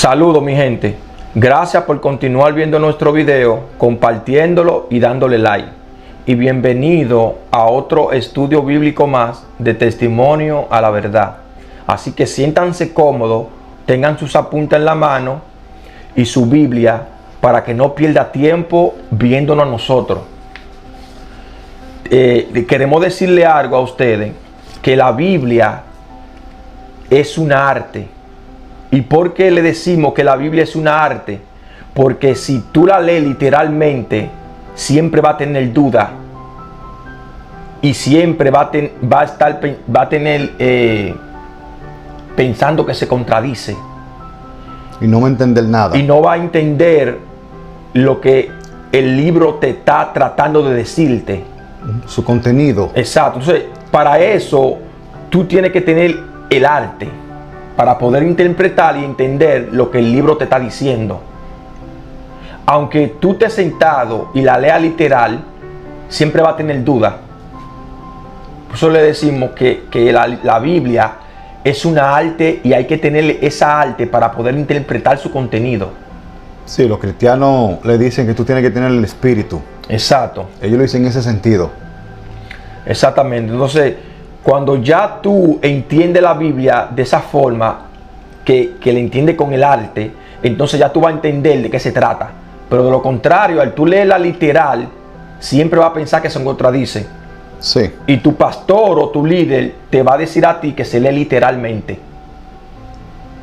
Saludos mi gente, gracias por continuar viendo nuestro video, compartiéndolo y dándole like. Y bienvenido a otro estudio bíblico más de Testimonio a la Verdad. Así que siéntanse cómodos, tengan sus apuntes en la mano y su Biblia para que no pierda tiempo viéndonos a nosotros. Queremos decirle algo a ustedes, que la Biblia es un arte. ¿Y por qué le decimos que la Biblia es una arte? Porque si tú la lees literalmente, siempre va a tener duda. Y siempre va a tener pensando que se contradice. Y no va a entender nada. Y no va a entender lo que el libro te está tratando de decirte. Su contenido. Exacto. Entonces, para eso, tú tienes que tener el arte. Para poder interpretar y entender lo que el libro te está diciendo. Aunque tú estés sentado y la leas literal, siempre va a tener duda. Por eso le decimos que la Biblia es una arte y hay que tener esa arte para poder interpretar su contenido. Sí, los cristianos le dicen que tú tienes que tener el espíritu. Exacto. Ellos lo dicen en ese sentido. Exactamente. Entonces, cuando ya tú entiendes la Biblia de esa forma, que le entiendes con el arte, entonces ya tú vas a entender de qué se trata. Pero de lo contrario, al tú leerla literal, siempre vas a pensar que se contradice. Sí. Y tu pastor o tu líder te va a decir a ti que se lee literalmente.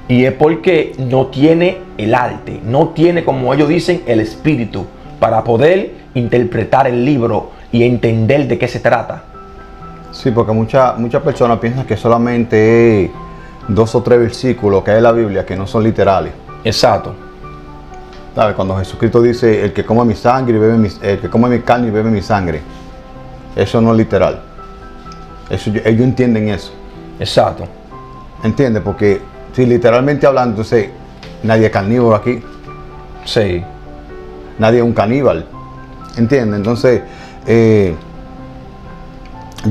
Y es porque no tiene el arte, no tiene, como ellos dicen, el espíritu para poder interpretar el libro y entender de qué se trata. Sí, porque muchas personas piensan que solamente es 2 o 3 versículos que hay en la Biblia que no son literales. Exacto. ¿Sabes? Cuando Jesucristo dice, el que come mi sangre y bebe el que come mi carne y bebe mi sangre, eso no es literal. Ellos entienden eso. Exacto. ¿Entiendes? Porque si literalmente hablando, entonces nadie es carnívoro aquí. Sí. Nadie es un caníbal. ¿Entiendes? Entonces,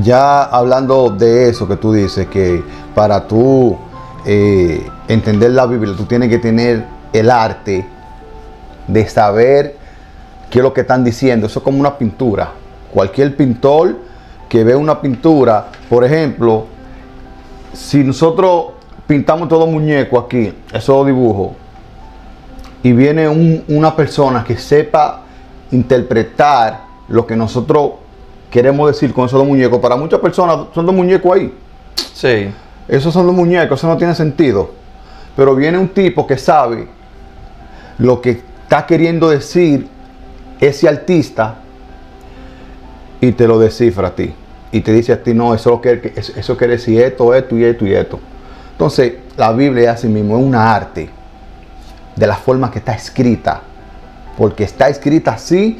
ya hablando de eso que tú dices, que para tú entender la Biblia, tú tienes que tener el arte de saber qué es lo que están diciendo. Eso es como una pintura. Cualquier pintor que ve una pintura, por ejemplo, si nosotros pintamos todo muñeco aquí, esos dibujos, y viene una persona que sepa interpretar lo que nosotros queremos decir con esos dos muñecos, para muchas personas son dos muñecos ahí. Sí. Esos son dos muñecos, eso no tiene sentido. Pero viene un tipo que sabe lo que está queriendo decir ese artista y te lo descifra a ti. Y te dice a ti, no, eso quiere decir esto, esto y esto y esto. Entonces, la Biblia así mismo es una arte de la forma que está escrita. Porque está escrita así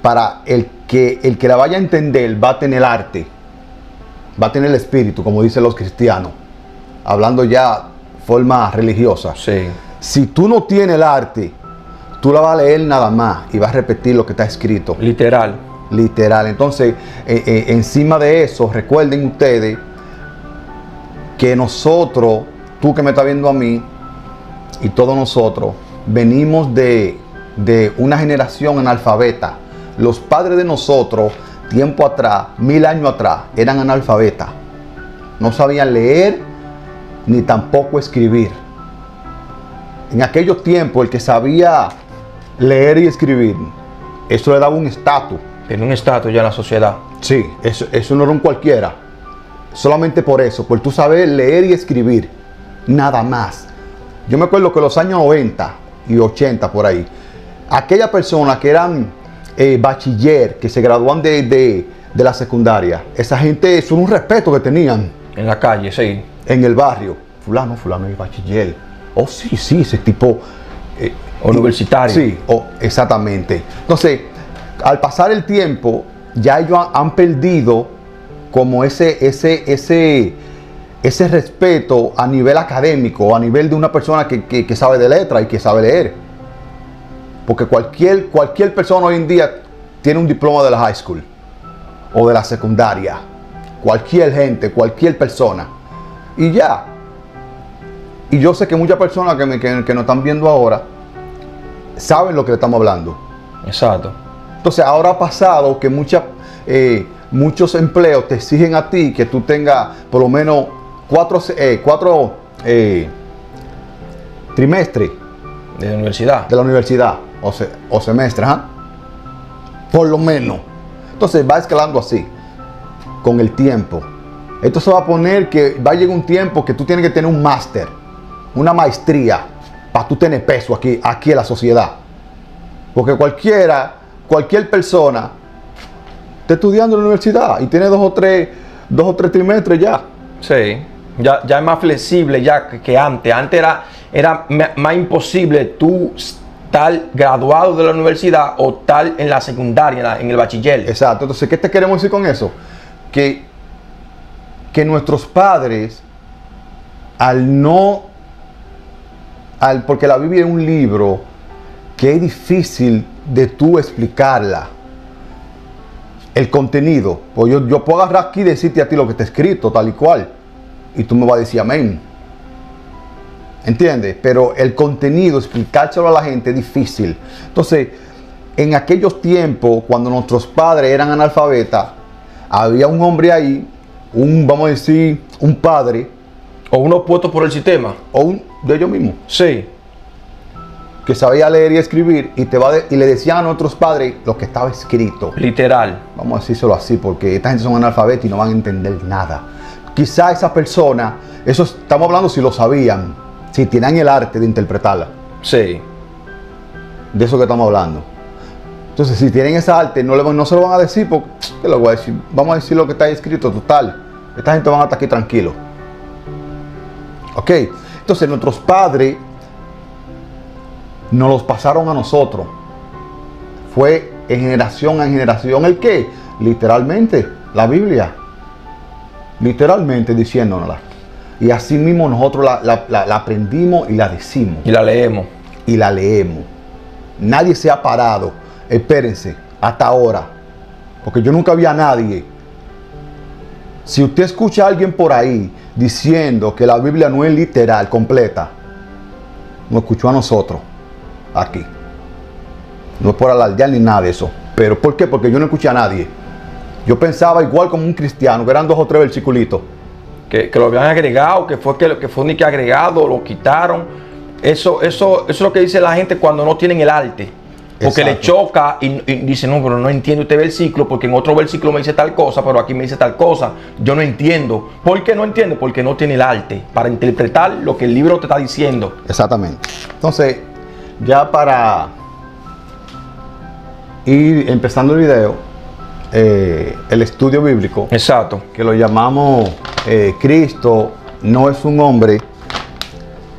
para el que la vaya a entender, va a tener arte. Va a tener el espíritu, como dicen los cristianos. Hablando ya forma religiosa. Sí. Si tú no tienes el arte, tú la vas a leer nada más y vas a repetir lo que está escrito. Literal. Literal. Entonces, encima de eso, recuerden ustedes que nosotros, tú que me estás viendo a mí y todos nosotros, venimos de una generación analfabeta. Los padres de nosotros, tiempo atrás, 1000 años atrás, eran analfabetas. No sabían leer ni tampoco escribir. En aquellos tiempos, el que sabía leer y escribir, eso le daba un estatus. Tiene un estatus ya en la sociedad. Sí, eso no era un cualquiera. Solamente por eso, por tú saber leer y escribir. Nada más. Yo me acuerdo que en los años 90 y 80 por ahí, aquellas personas que eran bachiller, que se graduan de la secundaria, esa gente, eso era un respeto que tenían. En la calle, sí. En el barrio. Fulano es bachiller. Oh, sí, ese tipo. Universitario. Sí, exactamente. Entonces, al pasar el tiempo, ya ellos han perdido como ese respeto a nivel académico, a nivel de una persona que sabe de letra y que sabe leer. Porque cualquier persona hoy en día tiene un diploma de la high school o de la secundaria. Cualquier gente, cualquier persona. Y ya. Y yo sé que muchas personas que nos están viendo ahora saben lo que le estamos hablando. Exacto. Entonces ahora ha pasado que muchos empleos te exigen a ti que tú tengas por lo menos cuatro trimestres De la universidad. de la universidad o semestres, ¿ah? Por lo menos. Entonces va escalando así, con el tiempo. Esto se va a poner que va a llegar un tiempo que tú tienes que tener un máster, una maestría, para tú tener peso aquí en la sociedad. Porque cualquier persona está estudiando en la universidad y tiene dos o tres trimestres ya. Sí. Ya es más flexible ya que antes. Antes era más imposible tú estar graduado de la universidad o estar en la secundaria, en el bachiller. Exacto. Entonces, ¿qué te queremos decir con eso? Que nuestros padres, porque la Biblia es un libro que es difícil de tú explicarla, el contenido. Pues yo puedo agarrar aquí y decirte a ti lo que está escrito, tal y cual, y tú me vas a decir amén. ¿Entiendes? Pero el contenido, explicárselo a la gente es difícil. Entonces, en aquellos tiempos, cuando nuestros padres eran analfabetas, había un hombre ahí, vamos a decir, un padre. O uno puesto por el sistema. O de ellos mismos. Sí. Que sabía leer y escribir y le decían a nuestros padres lo que estaba escrito. Literal. Vamos a decírselo así, porque esta gente son analfabetas y no van a entender nada. Quizá esa persona, eso estamos hablando si lo sabían, si tienen el arte de interpretarla. Sí. De eso que estamos hablando. Entonces, si tienen esa arte, no se lo van a decir, porque, ¿qué le voy a decir? Vamos a decir lo que está escrito, total. Esta gente van a estar aquí tranquilos. Ok. Entonces, nuestros padres nos los pasaron a nosotros. Fue en generación en generación. ¿El qué? Literalmente, la Biblia. Literalmente diciéndonosla. Y así mismo nosotros la aprendimos y la decimos. Y la leemos. Y la leemos. Nadie se ha parado. Espérense, hasta ahora. Porque yo nunca vi a nadie. Si usted escucha a alguien por ahí diciendo que la Biblia no es literal, completa, nos escuchó a nosotros. Aquí. No es por alardear ni nada de eso. ¿Pero por qué? Porque yo no escuché a nadie. Yo pensaba igual como un cristiano, que eran 2 o 3 versiculitos. Que lo habían agregado, que fue ni que agregado, lo quitaron. Eso es lo que dice la gente cuando no tienen el arte. Porque Exacto. le choca y dice, no, pero no entiendo este versículo, porque en otro versículo me dice tal cosa, pero aquí me dice tal cosa. Yo no entiendo. ¿Por qué no entiende? Porque no tiene el arte para interpretar lo que el libro te está diciendo. Exactamente. Entonces, ya para ir empezando el video, el estudio bíblico, Exacto. que lo llamamos Cristo no es un hombre,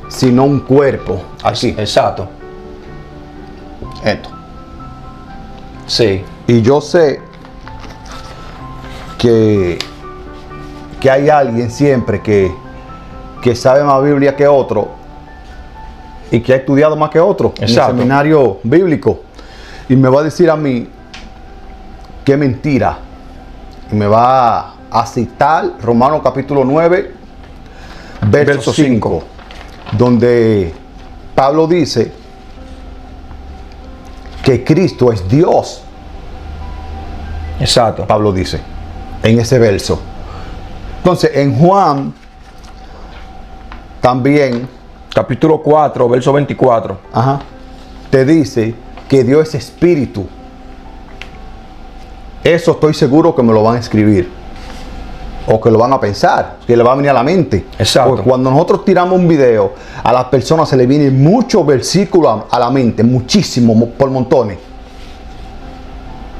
sino un cuerpo. Aquí. Exacto. Esto. Sí. Y yo sé que hay alguien siempre que sabe más Biblia que otro y que ha estudiado más que otro en el Exacto. seminario bíblico. Y me va a decir a mí que mentira. Y me va a citar Romanos capítulo 9, verso 5, donde Pablo dice que Cristo es Dios. Exacto. Pablo dice en ese verso. Entonces, en Juan también, Capítulo 4, verso 24. te dice que Dios es espíritu. Eso estoy seguro que me lo van a escribir o que lo van a pensar, que le va a venir a la mente. Exacto. Porque cuando nosotros tiramos un video, a las personas se le vienen muchos versículos a la mente, muchísimos, por montones.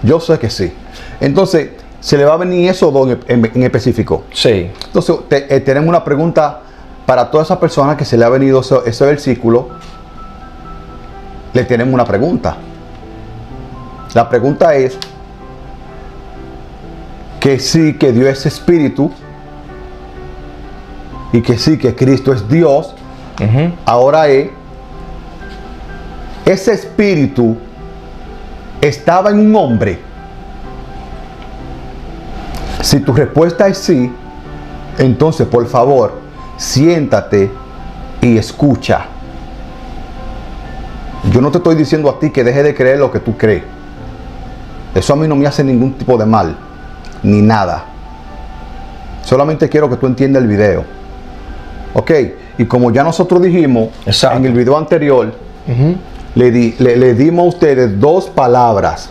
Yo sé que sí. Entonces, se le va a venir esos dos en específico. Sí. Entonces, tenemos una pregunta para todas esas personas que se le ha venido ese versículo. Le tenemos una pregunta. La pregunta es que sí, que Dios es espíritu y que sí, que Cristo es Dios. Ahora ese espíritu estaba en un hombre. Si tu respuesta es sí, entonces por favor siéntate y escucha. Yo no te estoy diciendo a ti que deje de creer lo que tú crees. Eso a mí no me hace ningún tipo de mal, ni nada. Solamente quiero que tú entiendas el video. Ok, y como ya nosotros dijimos Exacto. en el video anterior, le dimos a ustedes dos palabras.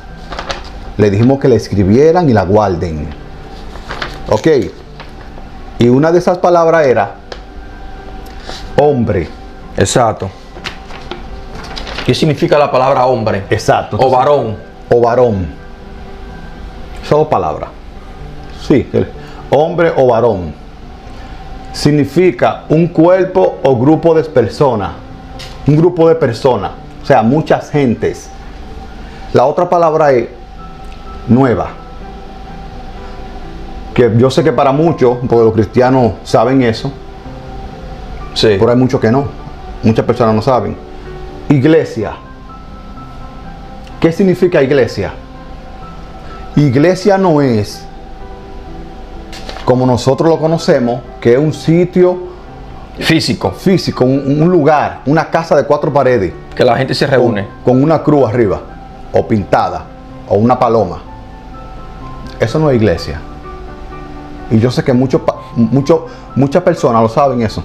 Le dijimos que la escribieran y la guarden. Ok, y una de esas palabras era hombre. Exacto. ¿Qué significa la palabra hombre? Exacto. O varón. O varón. Esas dos palabras. Sí, hombre o varón. Significa un cuerpo o grupo de personas. Un grupo de personas. O sea, muchas gentes. La otra palabra es nueva. Que yo sé que para muchos, porque los cristianos saben eso, Sí. pero hay muchos que no. Muchas personas no saben. Iglesia. ¿Qué significa iglesia? Iglesia no es como nosotros lo conocemos, que es un sitio Físico. físico, un lugar, una casa de 4 paredes, Que la gente se reúne. con una cruz arriba, o pintada, o una paloma. Eso no es iglesia. Y yo sé que muchas personas lo saben eso.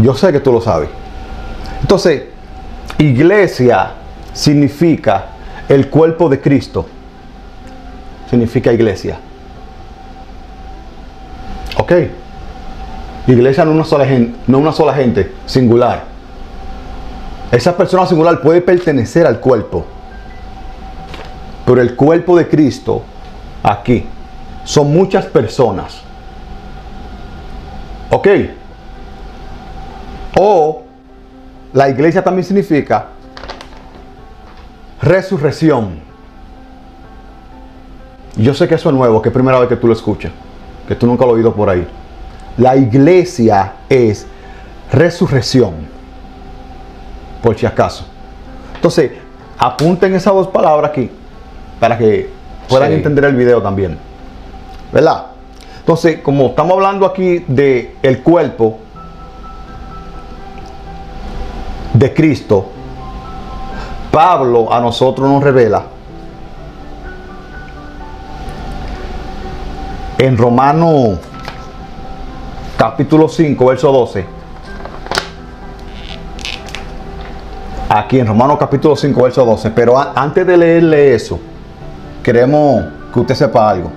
Yo sé que tú lo sabes. Entonces, iglesia significa el cuerpo de Cristo. Significa iglesia. ¿Ok? Iglesia no es una sola gente, singular. Esa persona singular puede pertenecer al cuerpo. Pero el cuerpo de Cristo, aquí, son muchas personas. ¿Ok? O la iglesia también significa resurrección. Yo sé que eso es nuevo, que es primera vez que tú lo escuchas, que tú nunca lo has oído por ahí. La iglesia es resurrección, por si acaso. Entonces, apunten esas dos palabras aquí, para que puedan entender el video también. ¿Verdad? Entonces, como estamos hablando aquí de el cuerpo de Cristo, Pablo a nosotros nos revela en Romanos capítulo 5, verso 12. Aquí en Romanos capítulo 5, verso 12. Pero antes de leerle eso, queremos que usted sepa algo.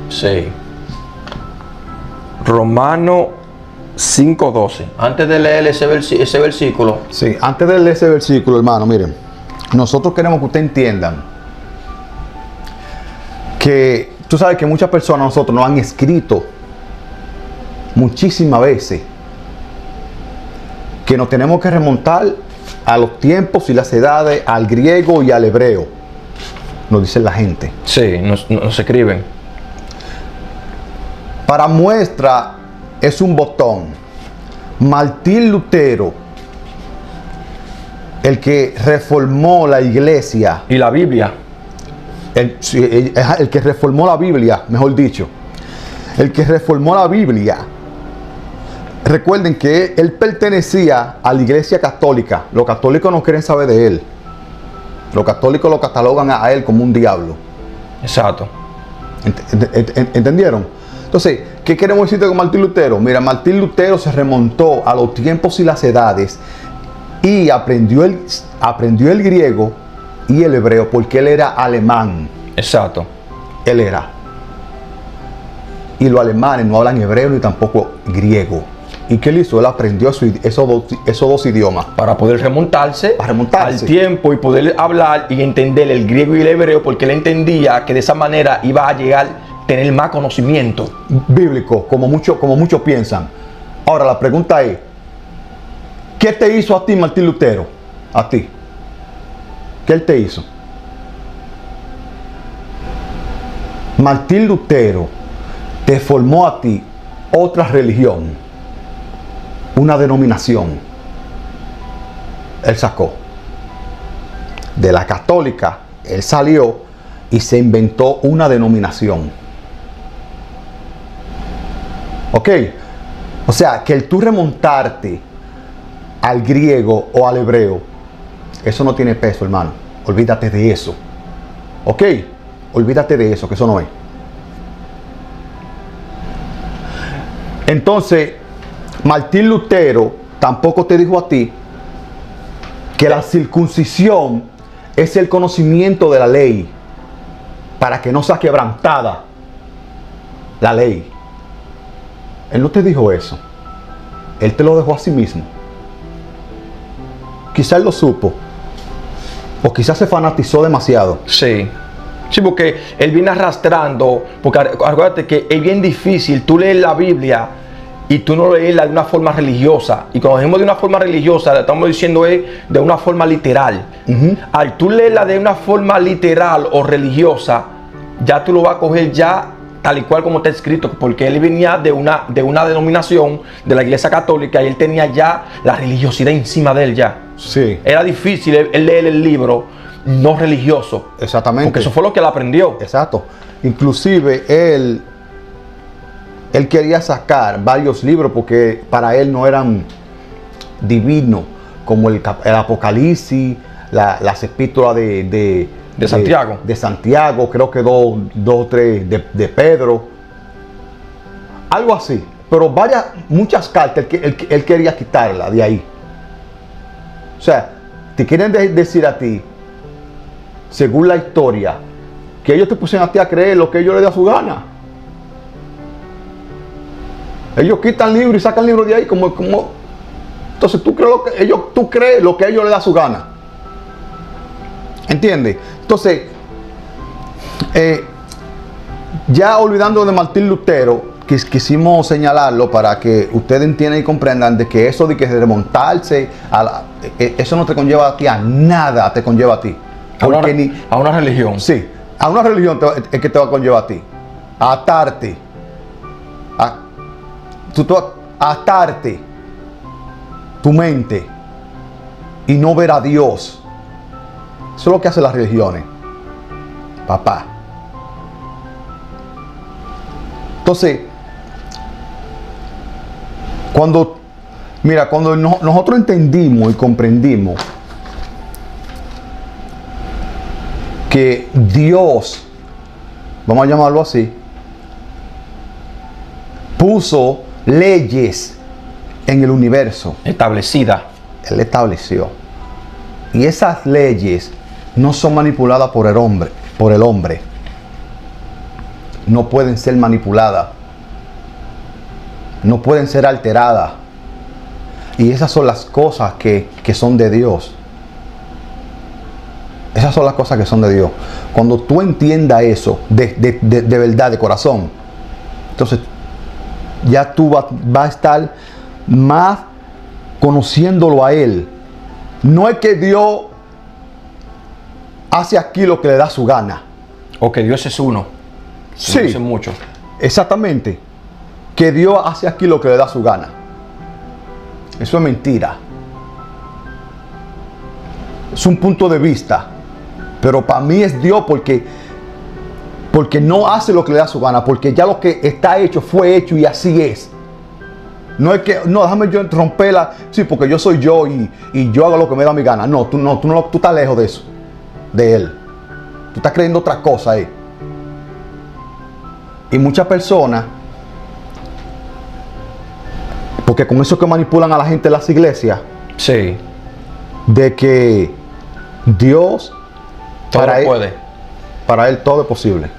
Sí. Romano 5:12. Antes de leer ese versículo. Sí, antes de leer ese versículo, hermano, miren, nosotros queremos que ustedes entiendan que tú sabes que muchas personas nosotros nos han escrito muchísimas veces que nos tenemos que remontar a los tiempos y las edades, al griego y al hebreo, nos dice la gente. Sí, nos escriben. Para muestra es un botón. Martín Lutero, el que reformó la iglesia, Y la Biblia. el que reformó la Biblia, mejor dicho, el que reformó la Biblia. Recuerden que él pertenecía a la iglesia católica. Los católicos no quieren saber de él. Los católicos lo catalogan a él como un diablo. Exacto. ¿Entendieron? Entonces, ¿qué queremos decirte con Martín Lutero? Mira, Martín Lutero se remontó a los tiempos y las edades y aprendió el griego y el hebreo porque él era alemán. Exacto. Él era. Y los alemanes no hablan hebreo ni tampoco griego. ¿Y qué él hizo? Él aprendió esos dos idiomas. Para poder remontarse al tiempo y poder hablar y entender el griego y el hebreo, porque él entendía que de esa manera iba a llegar a tener más conocimiento bíblico, como muchos piensan. Ahora la pregunta es, ¿qué te hizo a ti Martín Lutero? A ti. ¿Qué él te hizo? Martín Lutero te formó a ti otra religión, una denominación. Él sacó de la católica, él salió y se inventó una denominación. Ok, O sea, que el tú remontarte al griego o al hebreo, eso no tiene peso, hermano. Olvídate de eso. ¿Ok? Olvídate de eso, que eso no es. Entonces, Martín Lutero tampoco te dijo a ti que la circuncisión es el conocimiento de la ley para que no sea quebrantada la ley. Él no te dijo eso. Él te lo dejó a sí mismo. Quizás él lo supo. O quizás se fanatizó demasiado. Sí. Sí, porque él viene arrastrando, porque acuérdate que es bien difícil tú lees la Biblia y tú no lees de una forma religiosa. Y cuando decimos de una forma religiosa, le estamos diciendo es de una forma literal. Al tú leerla de una forma literal o religiosa, ya tú lo vas a coger ya tal y cual como está escrito, porque él venía de una denominación de la Iglesia Católica y él tenía ya la religiosidad encima de él ya. Sí. Era difícil él leer el libro no religioso. Exactamente. Porque eso fue lo que él aprendió. Exacto. Inclusive él quería sacar varios libros porque para él no eran divinos, como el Apocalipsis, las epístolas de Santiago. De Santiago, creo que dos o tres de Pedro. Algo así. Pero muchas cartas él quería quitarla de ahí. O sea, te quieren decir a ti, según la historia, que ellos te pusieron a ti a creer lo que ellos les da su gana. Ellos quitan libros y sacan libros de ahí como entonces tú crees lo que ellos les da su gana. ¿Entiendes? Entonces, ya olvidando de Martín Lutero, quisimos señalarlo para que ustedes entiendan y comprendan de que eso de que remontarse eso no te conlleva a ti a nada, te conlleva a ti. A una religión. Sí, a una religión es que te va a conllevar a ti. A atarte. A atarte tu mente y no ver a Dios. Eso es lo que hacen las religiones, papá. Entonces, cuando nosotros entendimos y comprendimos que Dios, vamos a llamarlo así, puso leyes en el universo. Establecida. Él estableció. Y esas leyes no son manipuladas por el hombre. No pueden ser manipuladas. No pueden ser alteradas. Y esas son las cosas que son de Dios. Esas son las cosas que son de Dios. Cuando tú entiendas eso de verdad, de corazón, entonces ya tú vas a estar más conociéndolo a Él. No es que Dios hace aquí lo que le da su gana. O que Dios es uno. Sí. Dice mucho. Exactamente. Que Dios hace aquí lo que le da su gana. Eso es mentira. Es un punto de vista. Pero para mí es Dios porque no hace lo que le da su gana. Porque ya lo que está hecho fue hecho y así es. No es que, no, déjame yo romperla. Sí, porque yo soy yo y yo hago lo que me da mi gana. No, tú estás lejos de eso. De Él. Tú estás creyendo otra cosa ahí. Y muchas personas, porque con eso que manipulan a la gente en las iglesias, Sí. de que Dios Todo puede. Para Él todo es posible.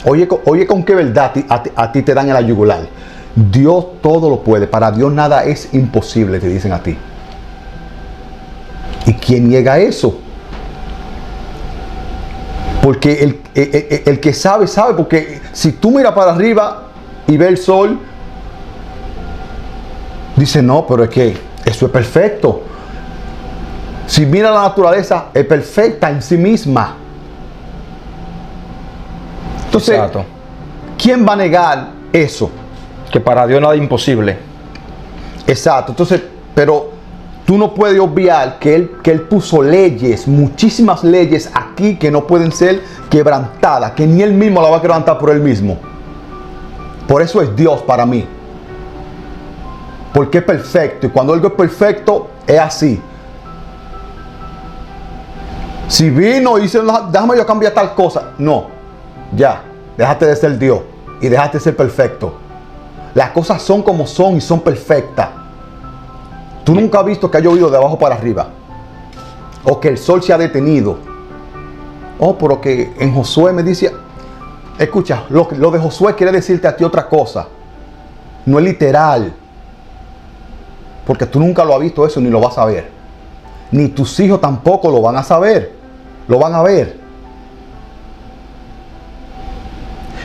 Oye con qué verdad a ti te dan en la yugular. Dios todo lo puede. Para Dios nada es imposible, te dicen a ti. ¿Y quién niega eso? Porque el que sabe, sabe. Porque si tú miras para arriba y ves el sol, dice, no, pero es que eso es perfecto. Si mira la naturaleza, es perfecta en sí misma. Entonces, Exacto. ¿quién va a negar eso? Que para Dios nada es imposible. Exacto. Entonces, pero tú no puedes obviar que él puso leyes, muchísimas leyes aquí que no pueden ser quebrantadas, que ni Él mismo la va a quebrantar por Él mismo. Por eso es Dios para mí. Porque es perfecto. Y cuando algo es perfecto, es así. Si vino y dice, déjame yo cambiar tal cosa. No, ya, déjate de ser Dios y déjate de ser perfecto. Las cosas son como son y son perfectas. Tú nunca has visto que ha llovido de abajo para arriba. O que el sol se ha detenido. Oh, pero que en Josué me dice, escucha, lo de Josué quiere decirte a ti otra cosa. No es literal. Porque tú nunca lo has visto eso ni lo vas a ver. Ni tus hijos tampoco lo van a saber. Lo van a ver.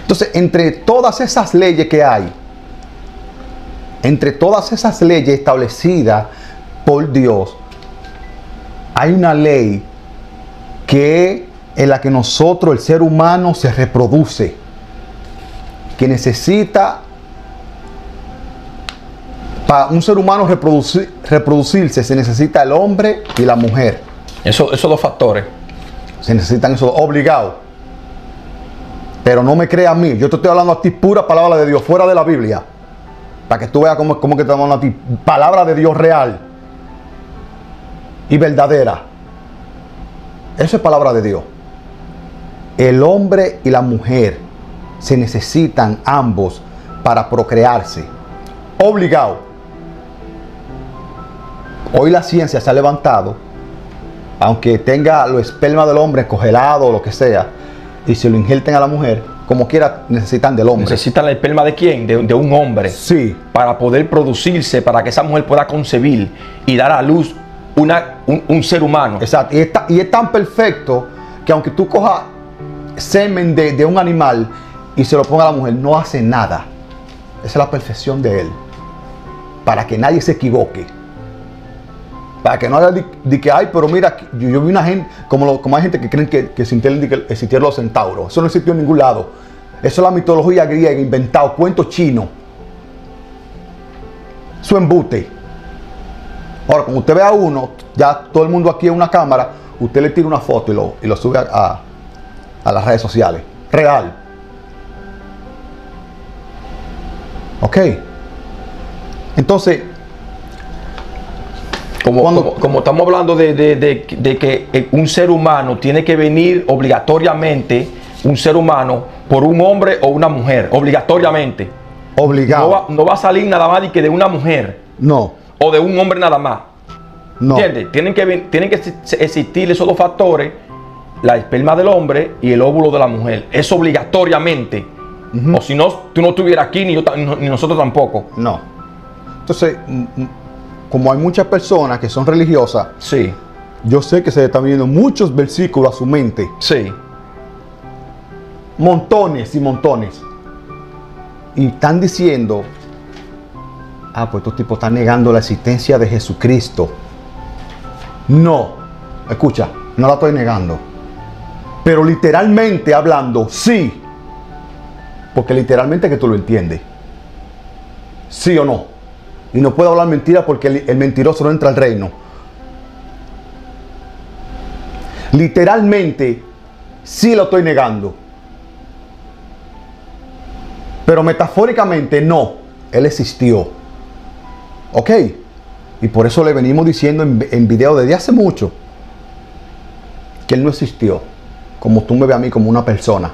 Entonces, entre todas esas leyes que hay, entre todas esas leyes establecidas por Dios, hay una ley que en la que nosotros, el ser humano, se reproduce. Que necesita, para un ser humano reproducirse, se necesita el hombre y la mujer. Esos dos factores. Se necesitan esos obligados. Pero no me creas a mí. Yo te estoy hablando a ti pura palabra de Dios, fuera de la Biblia. Para que tú veas cómo que te hablando a ti. Palabra de Dios real y verdadera. Eso es palabra de Dios. El hombre y la mujer se necesitan ambos para procrearse. Obligado. Hoy la ciencia se ha levantado, aunque tenga los espermas del hombre congelados o lo que sea, y se lo injerten a la mujer, como quiera necesitan del hombre. ¿Necesitan el esperma de quién? De un hombre. Sí. Para poder producirse, para que esa mujer pueda concebir y dar a luz un ser humano. Exacto. Y es tan perfecto que aunque tú cojas semen de un animal y se lo ponga a la mujer, no hace nada. Esa es la perfección de él. Para que nadie se equivoque. Para que no haya de que, ay, pero mira, yo vi una gente, como hay gente que creen que existieron los centauros. Eso no existió en ningún lado. Eso es la mitología griega, inventado, cuento chino. Su embute. Ahora, cuando usted ve a uno, ya todo el mundo aquí en una cámara, usted le tira una foto y lo sube a las redes sociales. Real. Ok. Entonces, como estamos hablando de que un ser humano tiene que venir obligatoriamente, un ser humano, por un hombre o una mujer, obligatoriamente. Obligado. No va a salir nada más de una mujer. No. O de un hombre nada más. No. ¿Entiendes? Tienen que existir esos dos factores, la esperma del hombre y el óvulo de la mujer. Es obligatoriamente. O si no, tú no estuvieras aquí, ni nosotros tampoco. No. Entonces, como hay muchas personas que son religiosas, sí, yo sé que se le están viendo muchos versículos a su mente. Sí. Montones y montones. Y están diciendo, pues estos tipos están negando la existencia de Jesucristo. No. Escucha, no la estoy negando. Pero literalmente hablando, sí. Porque literalmente que tú lo entiendes. ¿Sí o no? Y no puedo hablar mentira porque el mentiroso no entra al reino. Literalmente, sí lo estoy negando. Pero metafóricamente no. Él existió. ¿Ok? Y por eso le venimos diciendo en video desde hace mucho que Él no existió. Como tú me ves a mí como una persona.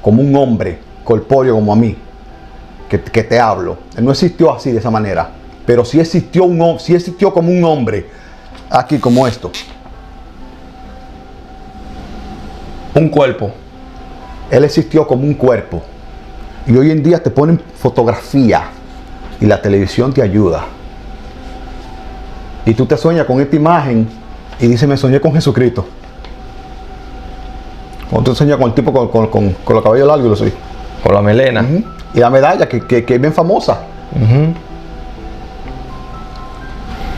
Como un hombre corpóreo como a mí. Que te hablo. Él no existió así de esa manera. Pero sí existió como un hombre. Aquí como esto. Un cuerpo. Él existió como un cuerpo. Y hoy en día te ponen fotografía. Y la televisión te ayuda. Y tú te sueñas con esta imagen. Y dices, me soñé con Jesucristo. Cuando tú sueñas con el tipo con los cabellos largos y lo soy. Con la melena. Y la medalla que es bien famosa.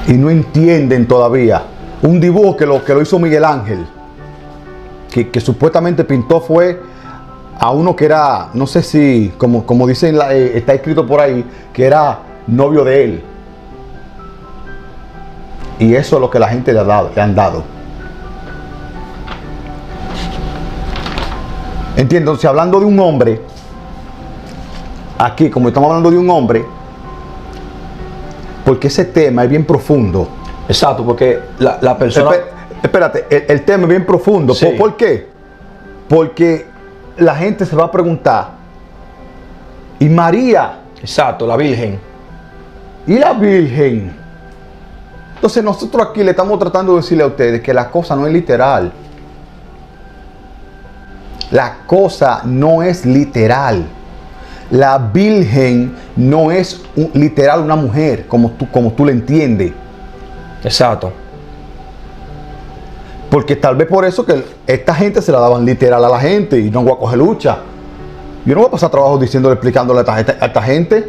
Y no entienden todavía. Un dibujo que lo hizo Miguel Ángel. Que supuestamente pintó fue a uno que era, no sé si, como dicen, está escrito por ahí, que era novio de él. Y eso es lo que la gente le han dado. Entiendo, si hablando de un hombre, aquí como estamos hablando de un hombre, porque ese tema es bien profundo. Exacto, porque la persona... Espérate, el tema es bien profundo. Sí. ¿Por qué? Porque la gente se va a preguntar, ¿y María? Exacto, la Virgen. ¿Y la Virgen? Entonces nosotros aquí le estamos tratando de decirle a ustedes que la cosa no es literal. La cosa no es literal. La Virgen no es literal una mujer, como tú le entiendes. Exacto. Porque tal vez por eso que esta gente se la daban literal a la gente y no voy a coger lucha. Yo no voy a pasar trabajo diciéndole, explicándole a esta gente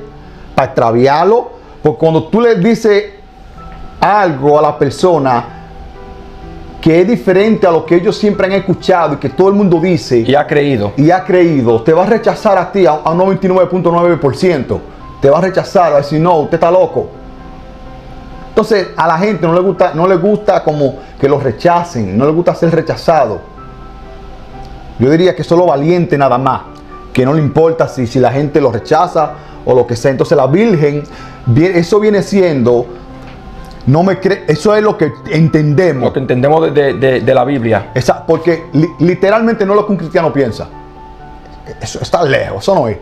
para extraviarlo. Porque cuando tú le dices algo a la persona que es diferente a lo que ellos siempre han escuchado y que todo el mundo dice Y ha creído. te va a rechazar a ti a un 99.9%. Te va a rechazar, va a decir, no, usted está loco. Entonces a la gente no le gusta como que lo rechacen, no le gusta ser rechazado. Yo diría que solo valiente nada más, que no le importa si la gente lo rechaza o lo que sea. Entonces la Virgen, eso viene siendo, eso es lo que entendemos. Lo que entendemos de la Biblia. Porque literalmente no es lo que un cristiano piensa. Eso está lejos, eso no es.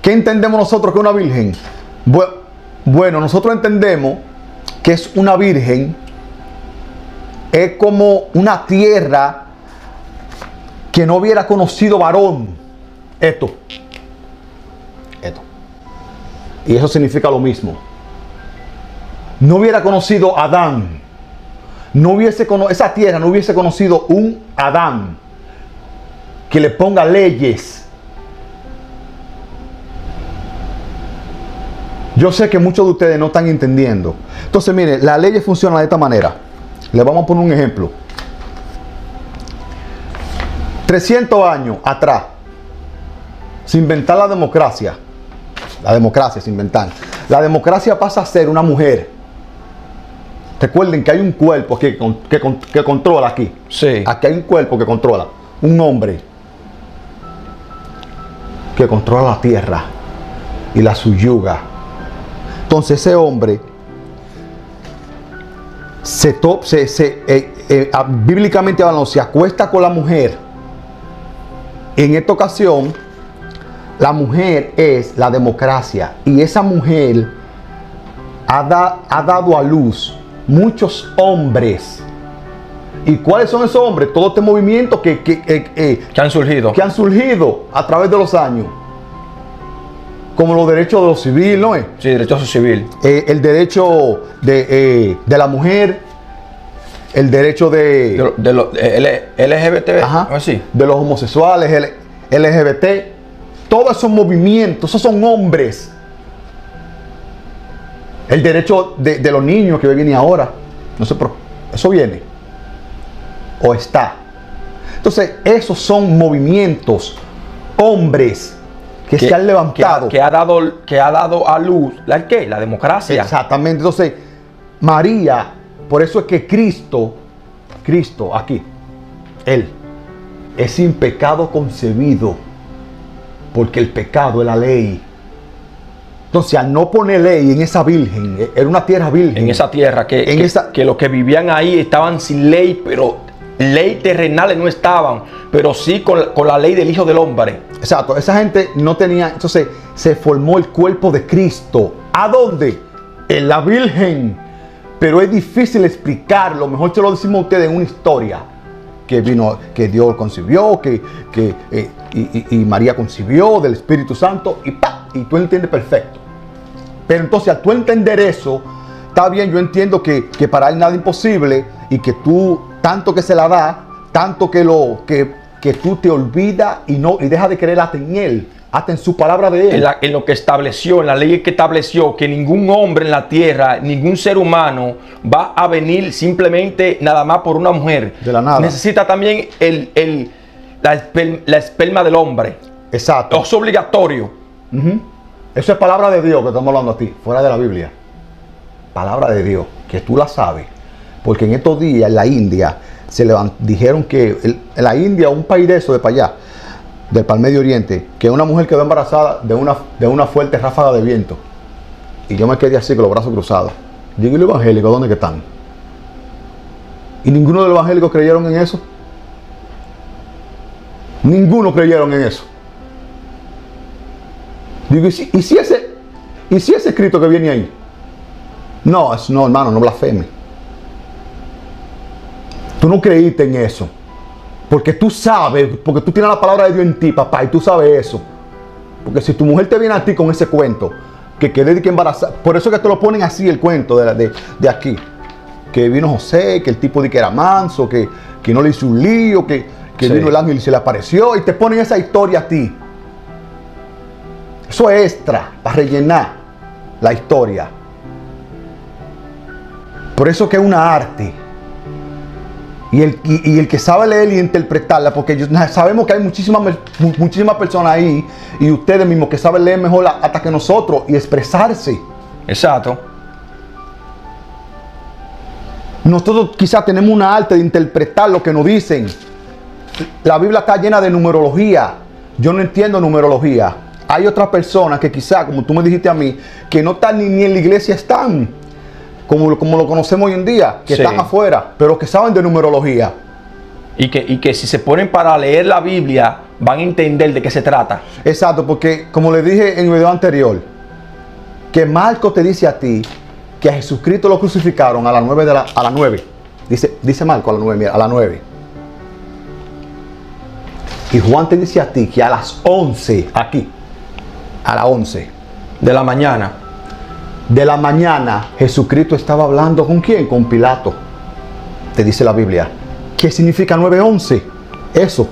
¿Qué entendemos nosotros que es una virgen? Bueno, nosotros entendemos que es una virgen, es como una tierra que no hubiera conocido varón. Esto. Y eso significa lo mismo. No hubiera conocido Adán. Esa tierra no hubiese conocido un Adán que le ponga leyes. Yo sé que muchos de ustedes no están entendiendo. Entonces, mire, las leyes funcionan de esta manera. Les vamos a poner un ejemplo. 300 años atrás se inventó la democracia. La democracia se inventó. La democracia pasa a ser una mujer. Recuerden que hay un cuerpo que controla aquí. Sí. Aquí hay un cuerpo que controla. Un hombre que controla la tierra y la subyuga. Entonces ese hombre bíblicamente hablando, se acuesta con la mujer. En esta ocasión, la mujer es la democracia. Y esa mujer ha dado a luz muchos hombres. ¿Y cuáles son esos hombres? Todo este movimiento que han surgido. Que han surgido a través de los años. Como los derechos de lo civil, ¿no es? Sí, derecho civil. El derecho de la mujer, el derecho de los LGBT, ajá, así. de los homosexuales, LGBT, todos esos movimientos, esos son hombres. El derecho de los niños que viene ahora, no sé, pero eso viene o está. Entonces, esos son movimientos, hombres que se han levantado. Que ha dado a luz, ¿la democracia? Exactamente. Entonces, María, por eso es que Cristo aquí, Él, es sin pecado concebido, porque el pecado es la ley. Entonces, al no poner ley en esa virgen, era una tierra virgen. En esa tierra, que los que vivían ahí estaban sin ley, pero ley terrenales no estaban, pero sí con la ley del Hijo del Hombre. Exacto, esa gente no tenía, entonces se formó el cuerpo de Cristo. ¿A dónde? En la Virgen. Pero es difícil explicarlo, mejor se lo decimos a ustedes en una historia. Que vino, que Dios concibió, y María concibió del Espíritu Santo, y tú entiendes perfecto. Pero entonces al tú entender eso, está bien, yo entiendo que para él nada es imposible, y que tú, tanto que se la da, tanto que tú te olvidas y dejas de creer hasta en él, hasta en su palabra de él. En lo que estableció, en la ley que estableció que ningún hombre en la tierra, ningún ser humano va a venir simplemente nada más por una mujer. De la nada. Necesita también la esperma del hombre. Exacto. Es obligatorio. Eso es palabra de Dios que estamos hablando a ti, fuera de la Biblia. Palabra de Dios, que tú la sabes. Porque en estos días en la India dijeron que en la India, un país de eso de para allá, para el Medio Oriente, que una mujer quedó embarazada de una fuerte ráfaga de viento. Y yo me quedé así con los brazos cruzados. Digo, ¿y los evangélicos dónde que están? ¿Y ninguno de los evangélicos creyeron en eso? Ninguno creyeron en eso. Digo, ¿y si ese escrito que viene ahí? No, hermano, no blasfeme. Tú no creíste en eso. Porque tú sabes, porque tú tienes la palabra de Dios en ti, papá, y tú sabes eso. Porque si tu mujer te viene a ti con ese cuento, que quede que embarazada, por eso que te lo ponen así el cuento de aquí. Que vino José, que el tipo de que era manso, que no le hizo un lío, que Sí. vino el ángel y se le apareció, y te ponen esa historia a ti. Eso es extra, para rellenar la historia. Por eso que es una arte. Y el que sabe leer y interpretarla, porque sabemos que hay muchísimas personas ahí, y ustedes mismos que saben leer mejor hasta que nosotros y expresarse. Exacto. Nosotros quizás tenemos una arte de interpretar lo que nos dicen. La Biblia está llena de numerología. Yo no entiendo numerología. Hay otras personas que quizás, como tú me dijiste a mí, que no están ni en la iglesia, están como lo conocemos hoy en día, que Sí. están afuera, pero que saben de numerología. Y que si se ponen para leer la Biblia, van a entender de qué se trata. Exacto, porque como le dije en el video anterior, que Marcos te dice a ti que a Jesucristo lo crucificaron a las 9 a las 9. Dice Marcos a las 9, mira, a las 9. Y Juan te dice a ti que a las 11, aquí, a las 11 De la mañana. de la mañana, Jesucristo estaba hablando ¿con quién? Con Pilato. Te dice la Biblia. ¿Qué significa 9:11? Eso.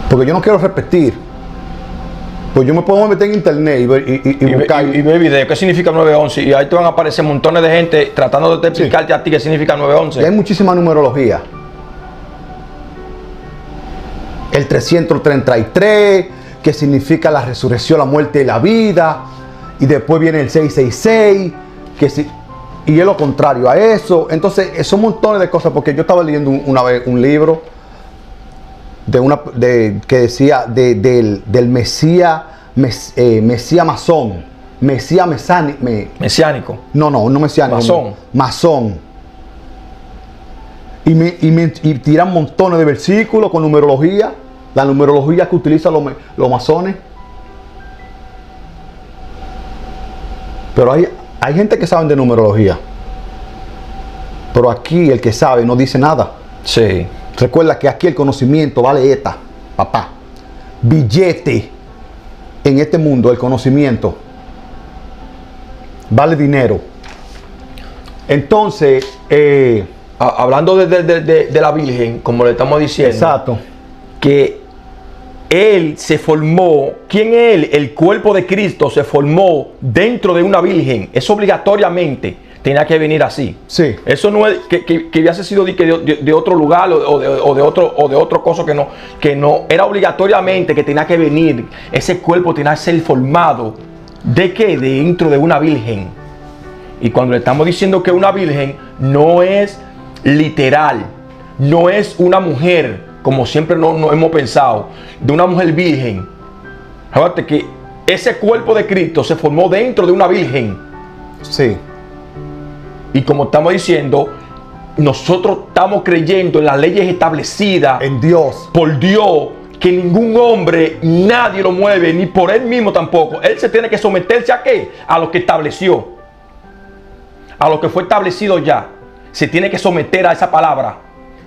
Porque yo no quiero repetir. Pues yo me puedo meter en internet y ver, y buscar. Y ver video. ¿Qué significa 911? Y ahí te van a aparecer montones de gente tratando de explicarte a ti qué significa Y 911. hay muchísima numerología. El 333, que significa la resurrección, la muerte y la vida. Y después viene el 666, y es lo contrario a eso. Entonces, son montones de cosas, porque yo estaba leyendo una vez un libro que decía del Mesías, Mesías masón, Mesías Mesiánico. no mesiánico, Masón. masón. Y tiran montones de versículos con numerología, la numerología que utilizan los masones. Pero hay gente que sabe de numerología. Pero aquí el que sabe no dice nada. Sí. Recuerda que aquí el conocimiento vale ETA, papá. Billete. En este mundo el conocimiento vale dinero. Entonces, Hablando de la Virgen, como le estamos diciendo. exacto. Que Él se formó. ¿Quién es Él? El cuerpo de Cristo se formó dentro de una Virgen. Eso obligatoriamente tenía que venir así. Sí. Eso no es que hubiese sido de otro lugar o de otro cosa que no. Era obligatoriamente que tenía que venir. Ese cuerpo tenía que ser formado. ¿De qué? Dentro de una Virgen. Y cuando le estamos diciendo que una Virgen no es literal, no es una mujer, como siempre no hemos pensado, de una mujer virgen. Fíjate que ese cuerpo de Cristo se formó dentro de una virgen. Sí. Y como estamos diciendo, nosotros estamos creyendo en las leyes establecidas En Dios. por Dios, que ningún hombre, nadie lo mueve, ni por él mismo tampoco. Él se tiene que someterse a ¿qué? A lo que estableció, a lo que fue establecido ya. Se tiene que someter a esa palabra.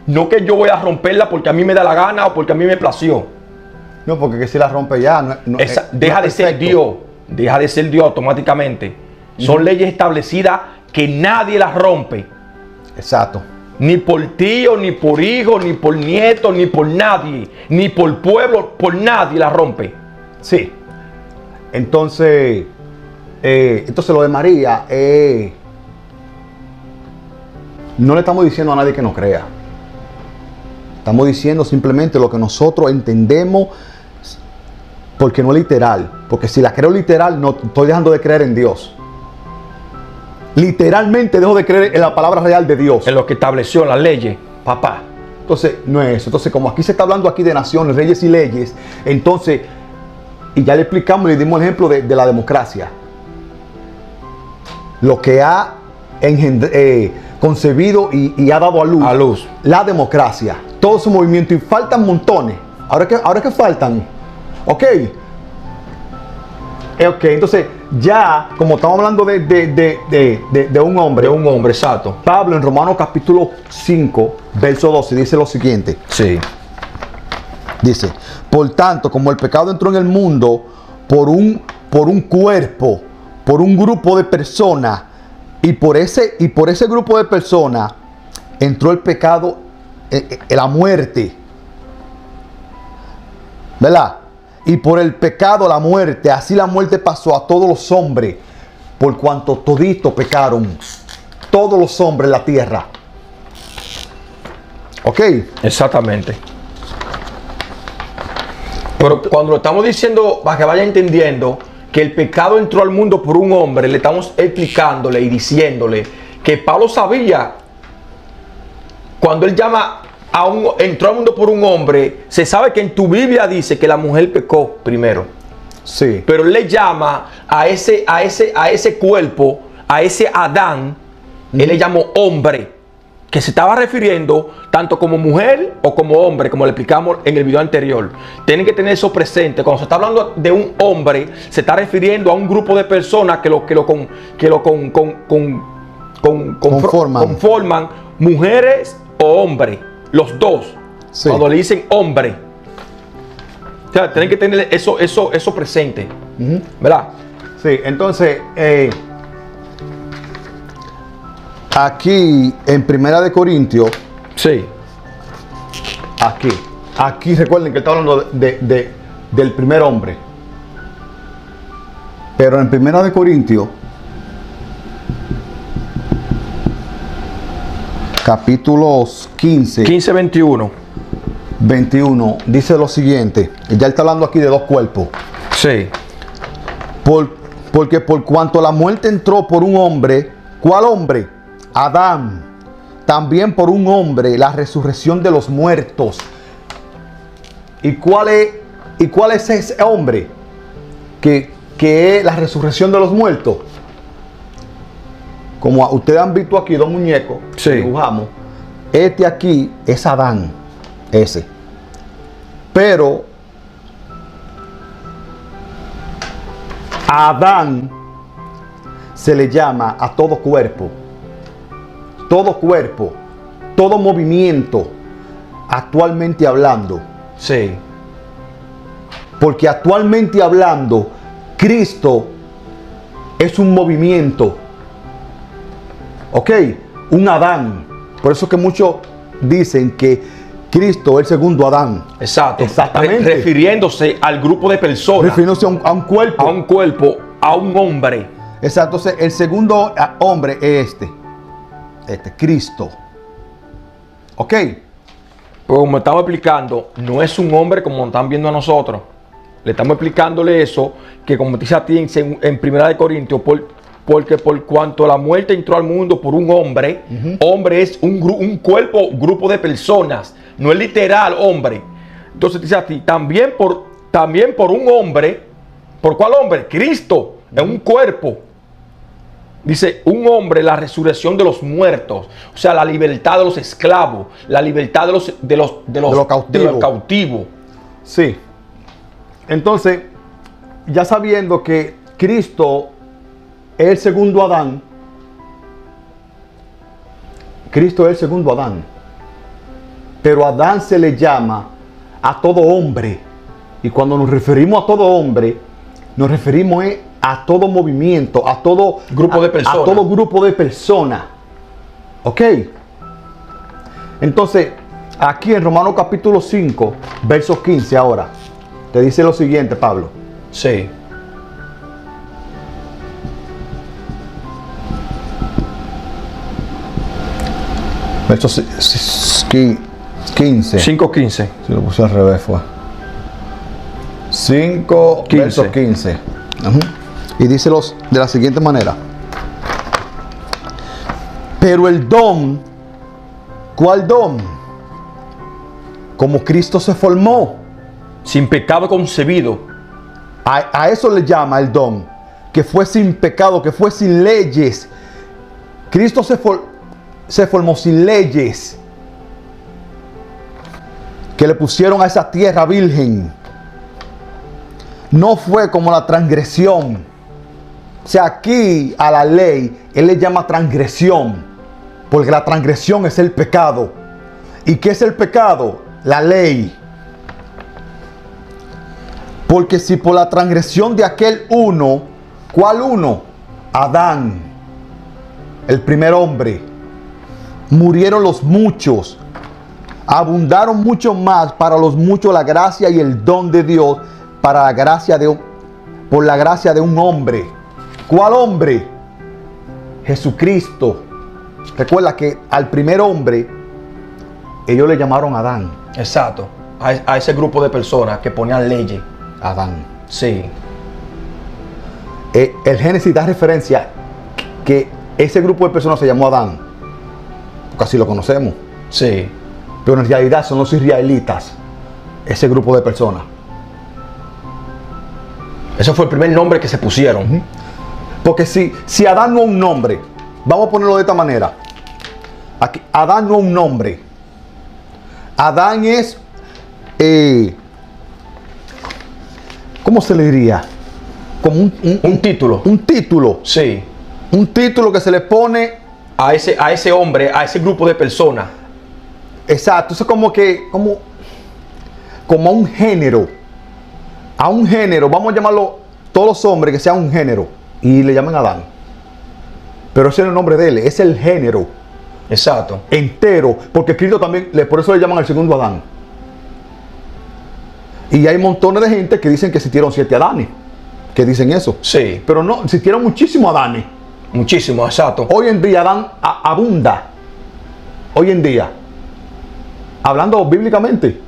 No que yo voy a romperla porque a mí me da la gana o porque a mí me plació. No, porque que si la rompe ya. Deja de ser Dios. Deja de ser Dios automáticamente. Son leyes establecidas que nadie las rompe. Exacto. Ni por tío, ni por hijo, ni por nieto, ni por nadie. Ni por pueblo, por nadie las rompe. Sí. Entonces lo de María, no le estamos diciendo a nadie que no crea. Estamos diciendo simplemente lo que nosotros entendemos, porque no es literal. Porque si la creo literal, no estoy dejando de creer en Dios. Literalmente dejo de creer en la palabra real de Dios. En lo que estableció las leyes. Papá. Entonces, no es eso. Entonces, como aquí se está hablando aquí de naciones, reyes y leyes, entonces, Y ya le explicamos, le dimos el ejemplo de la democracia. Lo que ha concebido y ha dado a luz la democracia. Todo su movimiento. Y faltan montones. Ahora que faltan. Ok. Ok, entonces ya, como estamos hablando de un hombre. De un hombre, exacto. Pablo en Romanos capítulo 5, verso 12, dice lo siguiente. Sí. Dice, por tanto, como el pecado entró en el mundo por un cuerpo, por un grupo de personas, y por ese grupo de personas entró el pecado, la muerte. ¿Verdad? Y por el pecado la muerte, así la muerte pasó a todos los hombres, por cuanto toditos pecaron, todos los hombres en la tierra. ¿Ok? Exactamente. Pero cuando lo estamos diciendo, para que vaya entendiendo que el pecado entró al mundo por un hombre, le estamos explicándole y diciéndole que Pablo sabía, cuando él llama entró al mundo por un hombre, se sabe que en tu Biblia dice que la mujer pecó primero. Sí. Pero él le llama a ese cuerpo, a ese Adán, él le llamó hombre, que se estaba refiriendo tanto como mujer o como hombre, como le explicamos en el video anterior. Tienen que tener eso presente. Cuando se está hablando de un hombre, se está refiriendo a un grupo de personas que lo conforman mujeres o hombres, los dos. Sí. Cuando le dicen hombre, o sea, tienen que tener eso presente, ¿verdad? Sí, entonces aquí en Primera de Corintios, sí, aquí recuerden que está hablando del primer hombre, pero en Primera de Corintios capítulos 15, 21 dice lo siguiente. Ya está hablando aquí de dos cuerpos. Sí. Porque por cuanto la muerte entró por un hombre, ¿cuál hombre? Adán. También por un hombre la resurrección de los muertos. ¿Y cuál es ese hombre? Que es la resurrección de los muertos. Como ustedes han visto aquí dos muñecos, sí, dibujamos. Este aquí es Adán, ese. Pero a Adán se le llama a todo cuerpo, todo movimiento, actualmente hablando. Sí. Porque actualmente hablando, Cristo es un movimiento. Ok, un Adán. Por eso que muchos dicen que Cristo es el segundo Adán. Exacto. Exactamente. Refiriéndose al grupo de personas. Refiriéndose a un cuerpo. A un cuerpo, a un hombre. Exacto. Entonces, el segundo hombre es este, Cristo. Ok. Pues como estamos explicando, no es un hombre como nos están viendo a nosotros. Le estamos explicándole eso, que como dice a ti en Primera de Corintios, porque por cuanto la muerte entró al mundo por un hombre, hombre es un grupo de personas, no es literal hombre. Entonces dice a ti, también por un hombre, ¿por cuál hombre? Cristo, es un cuerpo. Dice, un hombre, la resurrección de los muertos, o sea, la libertad de los esclavos, la libertad de los cautivos. Sí. Entonces, ya sabiendo que Cristo es el segundo Adán. Cristo es el segundo Adán. Pero a Adán se le llama a todo hombre. Y cuando nos referimos a todo hombre, nos referimos a todo movimiento, a todo grupo de personas. A todo grupo de personas. ¿Ok? Entonces, aquí en Romanos capítulo 5, versos 15 ahora, te dice lo siguiente, Pablo. Sí. Verso 15. 5:15. Si lo puse al revés fue. 5, verso 15. Y dice de la siguiente manera. Pero el don, ¿cuál don? Como Cristo se formó. Sin pecado concebido. A eso le llama el don, que fue sin pecado, que fue sin leyes. Cristo se formó sin leyes que le pusieron a esa tierra virgen. No fue como la transgresión. O sea, aquí a la ley él le llama transgresión, porque la transgresión es el pecado. ¿Y qué es el pecado? La ley. Porque si por la transgresión de aquel uno, ¿cuál uno? Adán, el primer hombre, murieron los muchos, abundaron mucho más para los muchos la gracia y el don de Dios por la gracia de un hombre. ¿Cuál hombre? Jesucristo. Recuerda que al primer hombre ellos le llamaron Adán. Exacto. A ese grupo de personas que ponían leyes. Adán. Sí. El Génesis da referencia que ese grupo de personas se llamó Adán, porque así lo conocemos. Sí. Pero en realidad son los israelitas, ese grupo de personas. Ese fue el primer nombre que se pusieron. Porque si Adán no es un nombre, vamos a ponerlo de esta manera. Aquí, Adán no es un nombre. Adán es, ¿cómo se le diría? Como un título. Un título. Sí. Un título que se le pone a ese hombre, a ese grupo de personas. Exacto. Eso es como a un género. A un género. Vamos a llamarlo todos los hombres que sean un género. Y le llaman Adán. Pero ese no es el nombre de él. Es el género. Exacto. Entero. Porque Cristo también, por eso le llaman al segundo Adán. Y hay montones de gente que dicen que existieron 7 Adanes. Que dicen eso. Sí. Pero no, existieron muchísimos Adanes. Muchísimo, exacto. Hoy en día Adán abunda. Hoy en día. Hablando bíblicamente.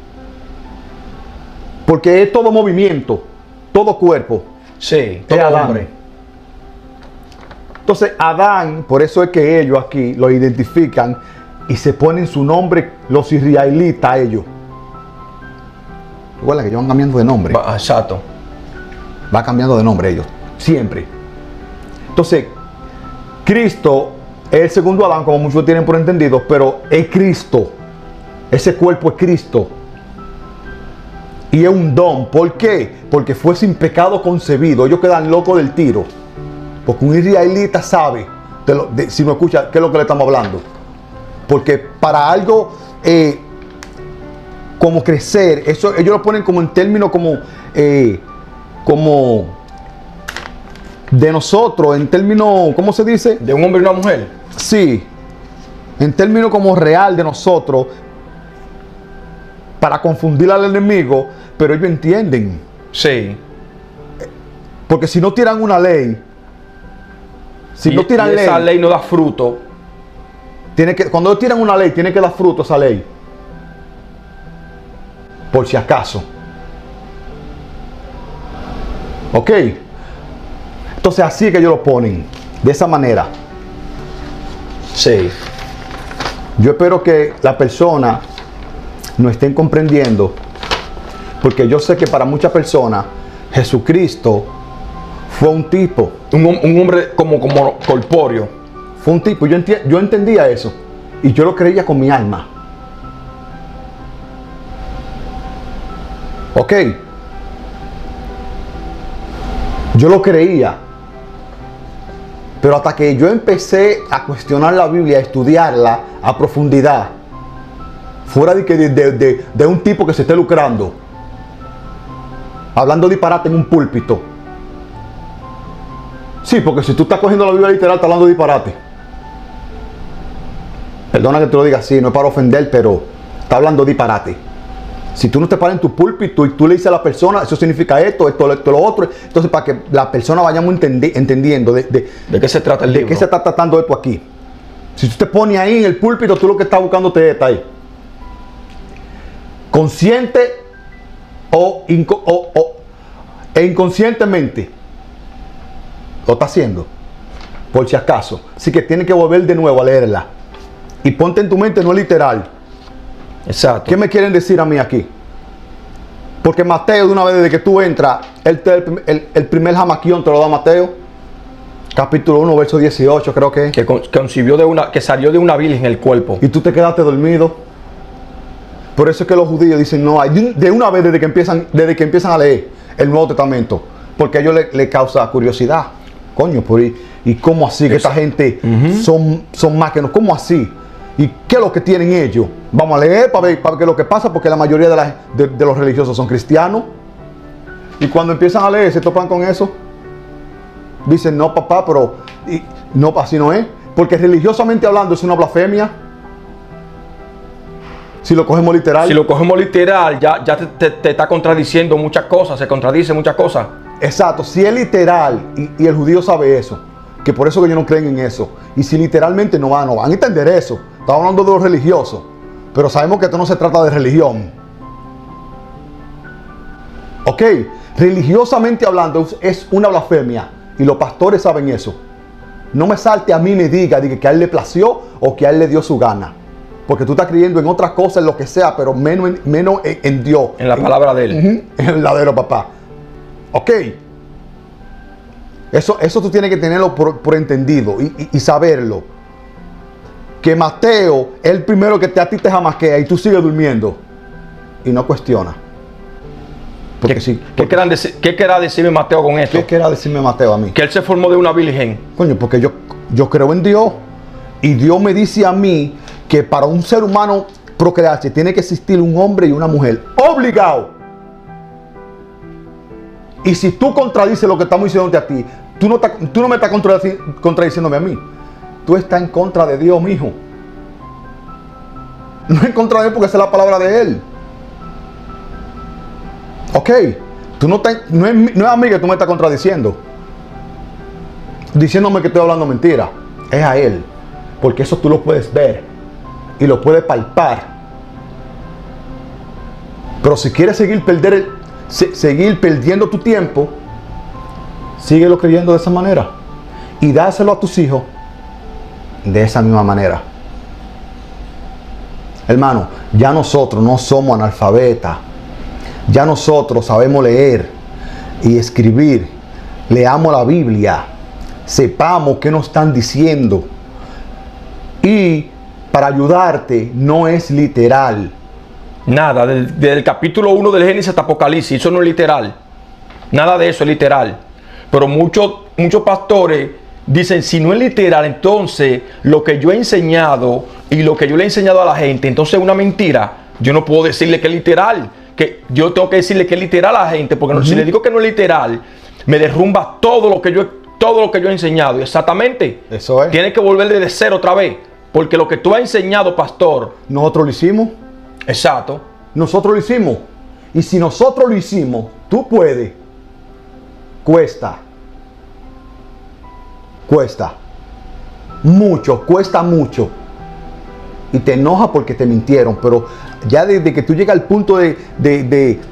Porque es todo movimiento. Todo cuerpo. Sí. Todo Adán. hombre. Entonces Adán, por eso es que ellos aquí lo identifican y se ponen su nombre los israelitas a ellos. Recuerda que ellos van cambiando de nombre. Exacto. Va cambiando de nombre ellos. Siempre. Entonces, Cristo es el segundo Adán, como muchos tienen por entendido, pero es Cristo. Ese cuerpo es Cristo. Y es un don. ¿Por qué? Porque fue sin pecado concebido. Ellos quedan locos del tiro. Porque un israelita sabe, si no escucha, qué es lo que le estamos hablando. Porque para algo como crecer, eso ellos lo ponen como en términos como de nosotros, en términos, ¿cómo se dice? De un hombre y una mujer. Sí, en términos como real de nosotros, para confundir al enemigo, pero ellos entienden. Sí. Porque si no tiran una ley, si no tiran ley, esa ley no da fruto. Cuando ellos tiran una ley, tiene que dar fruto esa ley. Por si acaso. ¿Ok? Entonces así es que ellos lo ponen. De esa manera. Sí. Yo espero que la persona no estén comprendiendo. Porque yo sé que para muchas personas Jesucristo fue un tipo. Un hombre como corpóreo. Fue un tipo. Yo entendía eso. Y yo lo creía con mi alma. ¿Ok? Yo lo creía. Pero hasta que yo empecé a cuestionar la Biblia, a estudiarla a profundidad, fuera de un tipo que se esté lucrando, hablando disparate en un púlpito. Sí, porque si tú estás cogiendo la Biblia literal, estás hablando disparate. Perdona que te lo diga así, no es para ofender, pero está hablando disparate. Si tú no te paras en tu púlpito y tú le dices a la persona, eso significa esto, lo otro, entonces para que la persona vayamos entendiendo de qué se trata el libro. De qué se está tratando esto aquí. Si tú te pones ahí en el púlpito, tú lo que estás buscando te está ahí. Consciente e inconscientemente lo está haciendo, por si acaso. Así que tienes que volver de nuevo a leerla. Y ponte en tu mente, no es literal. Exacto. ¿Qué me quieren decir a mí aquí? Porque Mateo, de una vez desde que tú entras, el primer jamaquión te lo da Mateo. Capítulo 1, verso 18, creo que es. Que salió de una virgen el cuerpo. Y tú te quedaste dormido. Por eso es que los judíos dicen no hay. De una vez desde que empiezan a leer el Nuevo Testamento. Porque a ellos les causa curiosidad. Coño, ¿y cómo así? Que esta gente son más que no. ¿Cómo así? ¿Y qué es lo que tienen ellos? Vamos a leer para ver qué es lo que pasa, porque la mayoría de los religiosos son cristianos. Y cuando empiezan a leer, se topan con eso. Dicen, no, papá, pero no, así no es. Porque religiosamente hablando es una blasfemia. Si lo cogemos literal. Si lo cogemos literal, ya te está contradiciendo muchas cosas, se contradice muchas cosas. Exacto, si es literal, y el judío sabe eso, que por eso que ellos no creen en eso. Y si literalmente no van a entender eso. Estamos hablando de los religiosos, pero sabemos que esto no se trata de religión. Ok, religiosamente hablando es una blasfemia, y los pastores saben eso. No me salte a mí y me diga que a él le plació o que a él le dio su gana. Porque tú estás creyendo en otras cosas, en lo que sea, pero menos en Dios. En la palabra de él. En la de los papás. Ok. Eso tú tienes que tenerlo por entendido y saberlo. Que Mateo es el primero que a ti te jamaquea y tú sigues durmiendo. Y no cuestiona. ¿Qué querrá decirme Mateo con esto? ¿Qué querrá decirme Mateo a mí? Que él se formó de una virgen. Coño, porque yo creo en Dios. Y Dios me dice a mí que para un ser humano procrearse tiene que existir un hombre y una mujer. ¡Obligado! Y si tú contradices lo que estamos diciéndote a ti, tú no me estás contradiciéndome a mí. Tú estás en contra de Dios, mijo. No en contra de Él porque esa es la palabra de Él. Ok. No es a mí que tú me estás contradiciendo. Diciéndome que estoy hablando mentira. Es a Él. Porque eso tú lo puedes ver. Y lo puedes palpar. Pero si quieres seguir perdiendo tu tiempo, síguelo creyendo de esa manera. Y dáselo a tus hijos de esa misma manera. Hermano, ya nosotros no somos analfabetas. Ya nosotros sabemos leer y escribir. Leamos la Biblia. Sepamos qué nos están diciendo. Y para ayudarte no es literal. Nada, desde el capítulo 1 del Génesis hasta Apocalipsis, eso no es literal. Nada de eso es literal. Pero muchos pastores dicen, si no es literal, entonces lo que yo he enseñado y lo que yo le he enseñado a la gente, entonces es una mentira. Yo no puedo decirle que es literal, que yo tengo que decirle que es literal a la gente, porque si le digo que no es literal, me derrumba todo lo que yo he enseñado. Y exactamente. Eso es. Tiene que volver desde cero otra vez, porque lo que tú has enseñado, pastor. Nosotros lo hicimos. Exacto. Nosotros lo hicimos. Y si nosotros lo hicimos, tú puedes. Cuesta. Mucho, cuesta mucho. Y te enoja porque te mintieron. Pero ya desde que tú llegas al punto de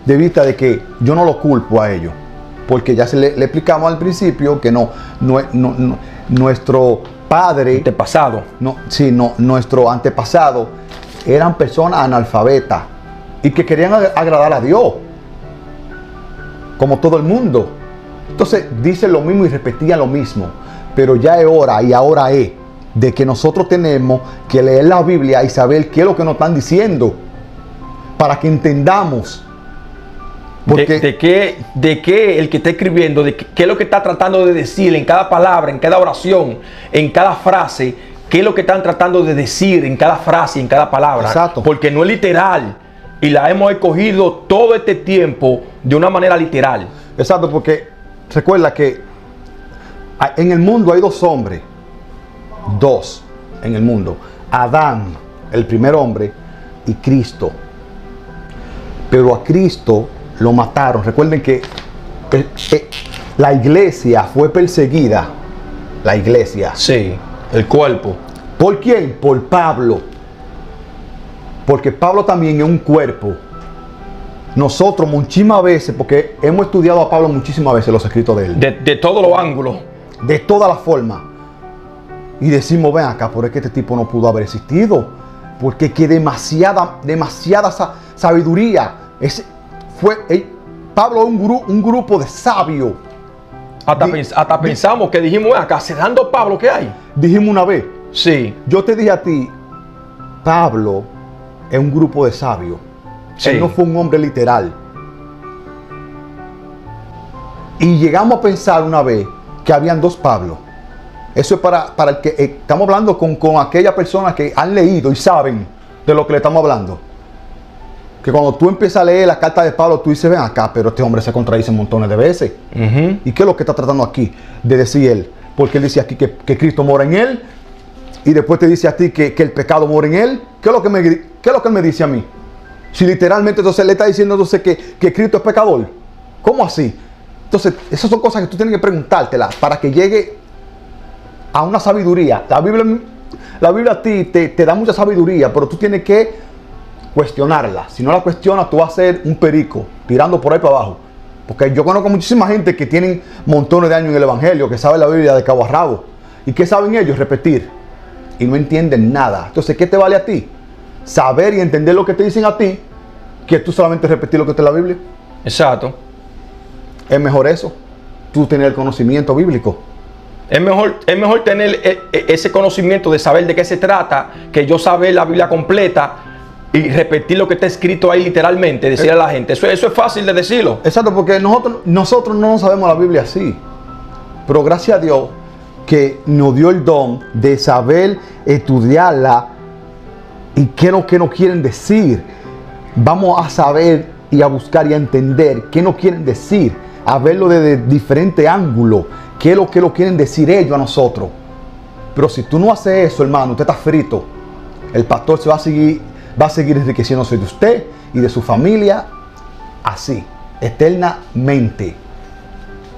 vista de que yo no lo culpo a ellos. Porque ya le explicamos al principio que nuestro padre. Antepasado. Nuestro antepasado eran personas analfabetas y que querían agradar a Dios, como todo el mundo. Entonces dicen lo mismo y repetían lo mismo, pero ya es hora y ahora es de que nosotros tenemos que leer la Biblia y saber qué es lo que nos están diciendo para que entendamos. Porque de qué el que está escribiendo, de qué es lo que está tratando de decir en cada palabra, en cada oración, en cada frase, qué es lo que están tratando de decir en cada frase, en cada palabra. Exacto. Porque no es literal y la hemos escogido todo este tiempo de una manera literal. Exacto, porque recuerda que en el mundo hay dos hombres. Dos en el mundo. Adán, el primer hombre, y Cristo. Pero a Cristo lo mataron. Recuerden que la iglesia fue perseguida. La iglesia. Sí, el cuerpo. ¿Por quién? Por Pablo. Porque Pablo también es un cuerpo. Nosotros muchísimas veces, porque hemos estudiado a Pablo muchísimas veces los escritos de él. De todos los ángulos. De todas las formas. Y decimos, ven acá, por que este tipo no pudo haber existido. Porque que demasiada sabiduría. Pablo es un grupo de sabios. Hasta pensamos que dijimos, acá, cerrando Pablo, ¿qué hay? Dijimos una vez, Sí, yo te dije a ti, Pablo es un grupo de sabios. sí. Él no fue un hombre literal. Y llegamos a pensar una vez que habían dos Pablos. Eso es para el que estamos hablando con aquellas personas que han leído y saben de lo que le estamos hablando. Que cuando tú empiezas a leer la carta de Pablo, tú dices, ven acá, pero este hombre se contradice montones de veces. Ujú. ¿Y qué es lo que está tratando aquí de decir él? Porque él dice aquí que Cristo mora en él, y después te dice a ti que el pecado mora en él. ¿Qué es lo que él me dice a mí? Si literalmente entonces le está diciendo entonces que Cristo es pecador. ¿Cómo así? Entonces, esas son cosas que tú tienes que preguntártelas para que llegue a una sabiduría. La Biblia a ti te da mucha sabiduría, pero tú tienes que cuestionarla. Si no la cuestionas, tú vas a ser un perico tirando por ahí para abajo. Porque yo conozco muchísima gente que tienen montones de años en el Evangelio, que sabe la Biblia de cabo a rabo. ¿Y qué saben ellos? Repetir. Y no entienden nada. Entonces, ¿qué te vale a ti? Saber y entender lo que te dicen a ti, que tú solamente repetir lo que está en la Biblia. Exacto. Es mejor eso, tú tener el conocimiento bíblico. Es mejor tener ese conocimiento de saber de qué se trata, que yo saber la Biblia completa y repetir lo que está escrito ahí literalmente, decirle a la gente. Eso es fácil de decirlo. Exacto, porque nosotros no sabemos la Biblia así. Pero gracias a Dios que nos dio el don de saber estudiarla y qué nos quieren decir. Vamos a saber y a buscar y a entender qué nos quieren decir, a verlo desde diferentes ángulos, qué es lo que lo quieren decir ellos a nosotros. Pero si tú no haces eso, hermano, usted está frito. El pastor va a seguir enriqueciéndose de usted y de su familia así, eternamente.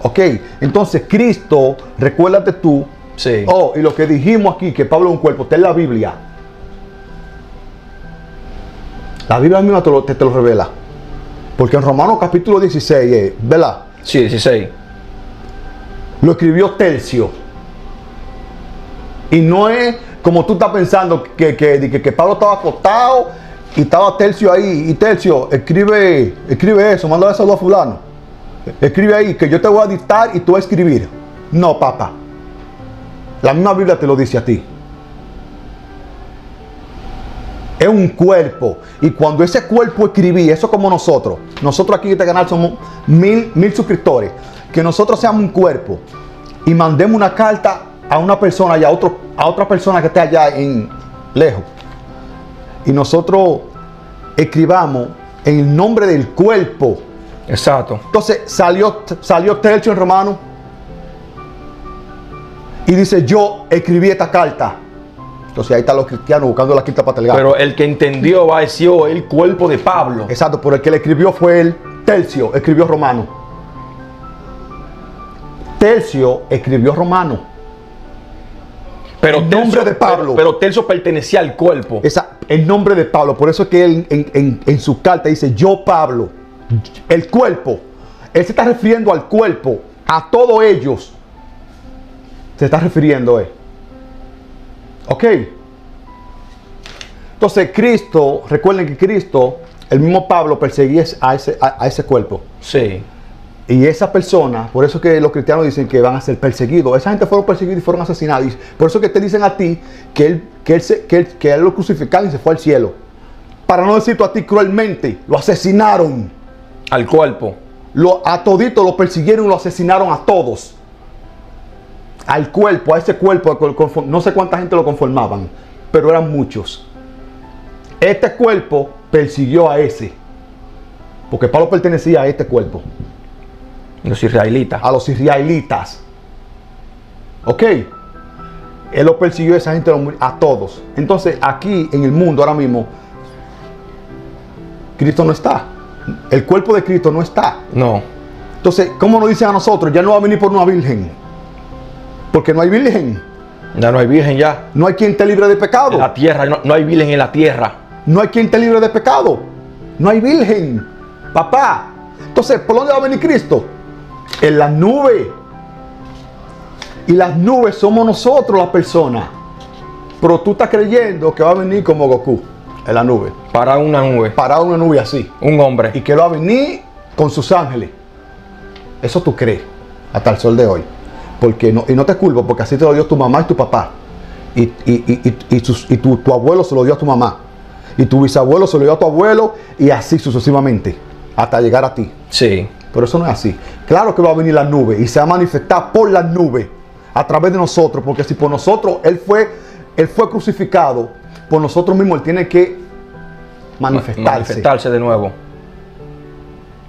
Ok, entonces Cristo, recuérdate tú. Sí. Oh, y lo que dijimos aquí, que Pablo es un cuerpo, está en la Biblia. La Biblia misma te lo revela. Porque en Romanos capítulo 16, ¿verdad? Sí, 16. Lo escribió Tercio. Y no es como tú estás pensando que Pablo estaba acostado y estaba Tercio ahí. Y Tercio, escribe eso, manda eso a fulano. Escribe ahí, que yo te voy a dictar y tú vas a escribir. No, papá. La misma Biblia te lo dice a ti. Es un cuerpo. Y cuando ese cuerpo escribí, eso como nosotros aquí en este canal somos 1000 suscriptores, que nosotros seamos un cuerpo y mandemos una carta a una persona y a otra persona que esté allá lejos, y nosotros escribamos en el nombre del cuerpo. Exacto. Entonces salió Tercio en Romano y dice, yo escribí esta carta. Entonces ahí están los cristianos buscando la quinta pata del gato. Pero el que entendió va a decir, oh, el cuerpo de Pablo. Exacto, pero el que le escribió fue él. Tercio escribió Romano. Tercio escribió Romano. Pero el nombre de Pablo. Pero Tercio pertenecía al cuerpo. El nombre de Pablo. Por eso es que él en su carta dice, yo Pablo, el cuerpo. Él se está refiriendo al cuerpo, a todos ellos. Se está refiriendo él. Ok. Entonces Cristo, recuerden que Cristo, el mismo Pablo perseguía a ese cuerpo. Sí. Y esa persona, por eso que los cristianos dicen que van a ser perseguidos. Esa gente fueron perseguidos y fueron asesinados. Y por eso que te dicen a ti que él lo crucificaron y se fue al cielo. Para no decirte a ti cruelmente, lo asesinaron. Al cuerpo. A todito lo persiguieron y lo asesinaron a todos. Al cuerpo, a ese cuerpo, no sé cuánta gente lo conformaban, pero eran muchos. Este cuerpo persiguió a ese, porque Pablo pertenecía a este cuerpo. Los israelitas. A los israelitas. Ok. Él lo persiguió a esa gente, a todos. Entonces aquí en el mundo ahora mismo, Cristo no está. El cuerpo de Cristo no está. No. Entonces, ¿cómo nos dicen a nosotros? Ya no va a venir por una virgen. Porque no hay virgen. Ya no hay virgen ya. No hay quien te libre de pecado. En la tierra, no hay virgen en la tierra. No hay quien te libre de pecado. No hay virgen. Papá. Entonces, ¿por dónde va a venir Cristo? En las nubes. Y las nubes somos nosotros las personas. Pero tú estás creyendo que va a venir como Goku en la nube. Para una nube. Parado en una nube así. Un hombre. Y que él va a venir con sus ángeles. Eso tú crees hasta el sol de hoy. Porque no, y no te culpo, porque así te lo dio tu mamá y tu papá. Y tu abuelo se lo dio a tu mamá. Y tu bisabuelo se lo dio a tu abuelo. Y así sucesivamente. Hasta llegar a ti. Sí. Pero eso no es así. Claro que va a venir la nube. Y se va a manifestar por las nubes. A través de nosotros. Porque si por nosotros Él fue crucificado. Por nosotros mismos Él tiene que manifestarse de nuevo.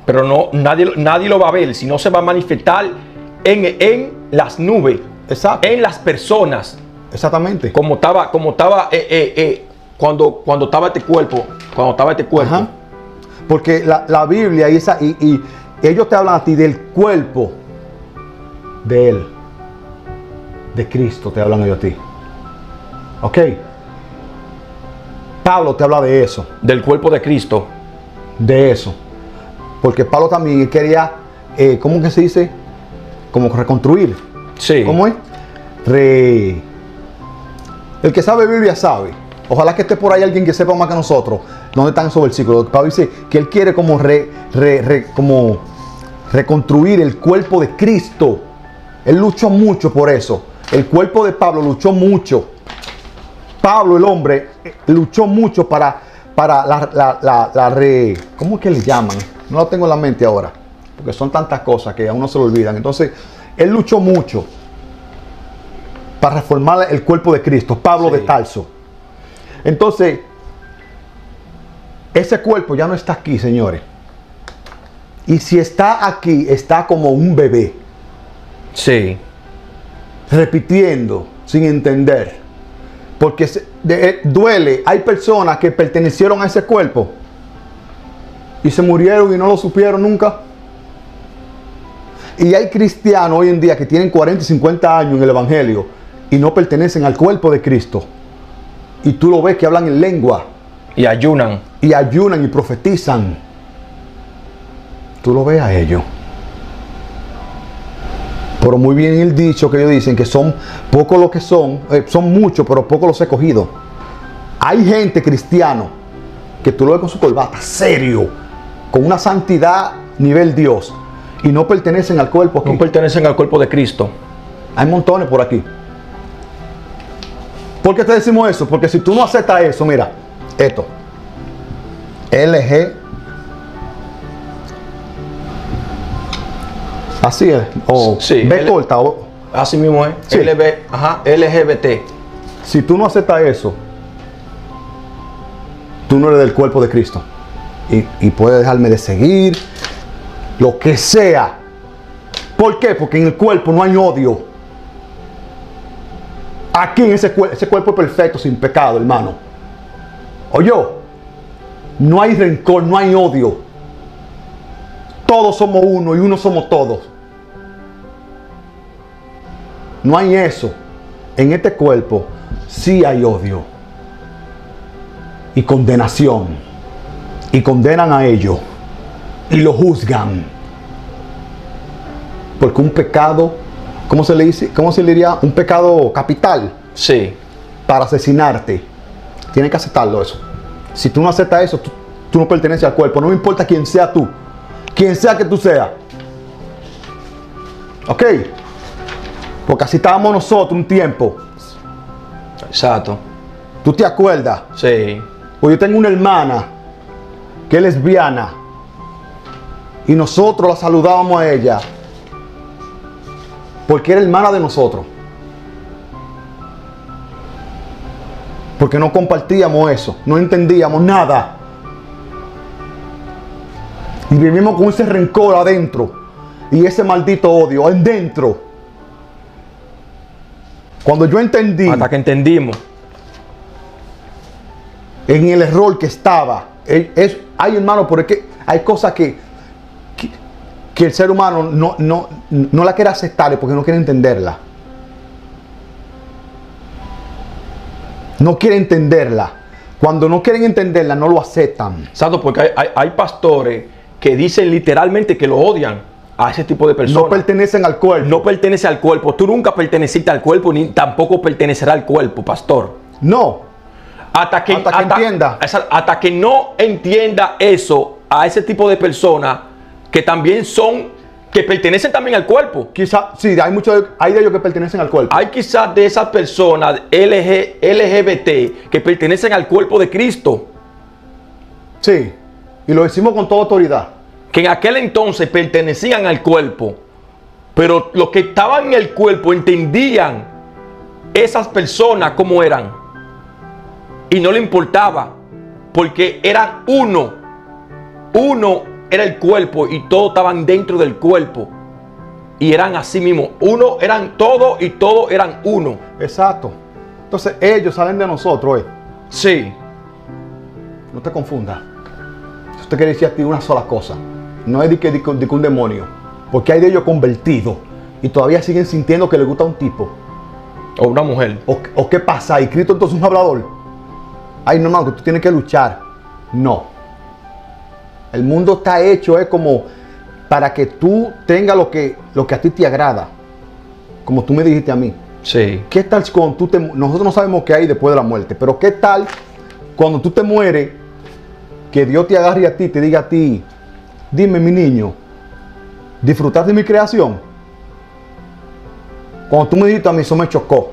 Pero no, nadie lo va a ver, sino se va a manifestar en las nubes. Exacto. En las personas. Exactamente. Como estaba cuando estaba este cuerpo. Cuando estaba este cuerpo. Ajá. Porque la Biblia y ellos te hablan a ti del cuerpo de Él. De Cristo te hablan ellos a ti. ¿Ok? Pablo te habla de eso. Del cuerpo de Cristo. De eso. Porque Pablo también quería, ¿cómo que se dice? Como reconstruir. Sí. ¿Cómo es? El que sabe Biblia sabe. Ojalá que esté por ahí alguien que sepa más que nosotros dónde están esos versículos. Pablo dice que él quiere como reconstruir el cuerpo de Cristo. Él luchó mucho por eso. El cuerpo de Pablo luchó mucho. Pablo, el hombre, luchó mucho para ¿cómo es que le llaman? No lo tengo en la mente ahora, porque son tantas cosas que a uno se lo olvidan. Entonces, él luchó mucho para reformar el cuerpo de Cristo, Pablo de Tarso. Entonces, ese cuerpo ya no está aquí, señores. Y si está aquí, está como un bebé. Sí. Repitiendo, sin entender. Porque duele. Hay personas que pertenecieron a ese cuerpo y se murieron y no lo supieron nunca. Y hay cristianos hoy en día que tienen 40 y 50 años en el evangelio y no pertenecen al cuerpo de Cristo. Y tú lo ves que hablan en lengua. Y ayunan. Y ayunan y profetizan. Tú lo ves a ellos. Pero muy bien el dicho que ellos dicen que son pocos los que son muchos, pero pocos los escogidos. Hay gente cristiano que tú lo ves con su corbata, serio, con una santidad nivel Dios, y no pertenecen al cuerpo aquí. No pertenecen al cuerpo de Cristo. Hay montones por aquí. ¿Por qué te decimos eso? Porque si tú no aceptas eso, mira, esto, LG, así es, o sí, B corta, o así mismo es, sí. LGBT. Si tú no aceptas eso, tú no eres del cuerpo de Cristo. Y puedes dejarme de seguir, lo que sea. ¿Por qué? Porque en el cuerpo no hay odio. Aquí en ese cuerpo es perfecto, sin pecado, hermano. Oye, no hay rencor, no hay odio. Todos somos uno y uno somos todos. No hay eso. En este cuerpo sí hay odio y condenación. Y condenan a ellos y lo juzgan. Porque un pecado, ¿cómo se le dice? ¿Cómo se le diría? Un pecado capital. Sí. Para asesinarte. Tienes que aceptarlo eso. Si tú no aceptas eso, tú no perteneces al cuerpo. No me importa quién sea tú. Quien sea que tú seas. ¿Ok? Porque así estábamos nosotros un tiempo. Exacto. ¿Tú te acuerdas? Sí. Pues yo tengo una hermana que es lesbiana. Y nosotros la saludábamos a ella. Porque era hermana de nosotros. Porque no compartíamos eso. No entendíamos nada. Y vivimos con ese rencor adentro. Y ese maldito odio adentro. Cuando yo entendí. Hasta que entendimos. En el error que estaba. Hay, hermano, porque hay cosas que el ser humano no la quiere aceptar porque no quiere entenderla. No quiere entenderla. Cuando no quieren entenderla, no lo aceptan. Exacto, porque hay pastores que dicen literalmente que lo odian a ese tipo de personas. No pertenecen al cuerpo. No pertenece al cuerpo. Tú nunca perteneciste al cuerpo, ni tampoco pertenecerá al cuerpo, pastor. No. Hasta que entienda. Hasta que no entienda eso a ese tipo de personas, que también que pertenecen también al cuerpo. Quizás, sí, hay de ellos que pertenecen al cuerpo. Hay quizás de esas personas LGBT que pertenecen al cuerpo de Cristo. Sí, y lo decimos con toda autoridad. Que en aquel entonces pertenecían al cuerpo. Pero los que estaban en el cuerpo entendían esas personas como eran. Y no le importaba. Porque eran uno. Uno era el cuerpo y todos estaban dentro del cuerpo. Y eran así mismo. Uno eran todos y todos eran uno. Exacto. Entonces ellos salen de nosotros. Sí. No te confundas. Yo te quería decir a ti una sola cosa. No es de que un demonio. Porque hay de ellos convertidos. Y todavía siguen sintiendo que les gusta un tipo. O una mujer. O qué pasa. ¿Y Cristo entonces es un hablador? Ay, no, hermano, que tú tienes que luchar. No. El mundo está hecho como para que tú tengas lo que a ti te agrada. Como tú me dijiste a mí. Sí. ¿Qué tal cuando nosotros no sabemos qué hay después de la muerte, pero qué tal cuando tú te mueres, que Dios te agarre a ti y te diga a ti, dime mi niño, ¿disfrutaste de mi creación? Cuando tú me dijiste a mí, eso me chocó.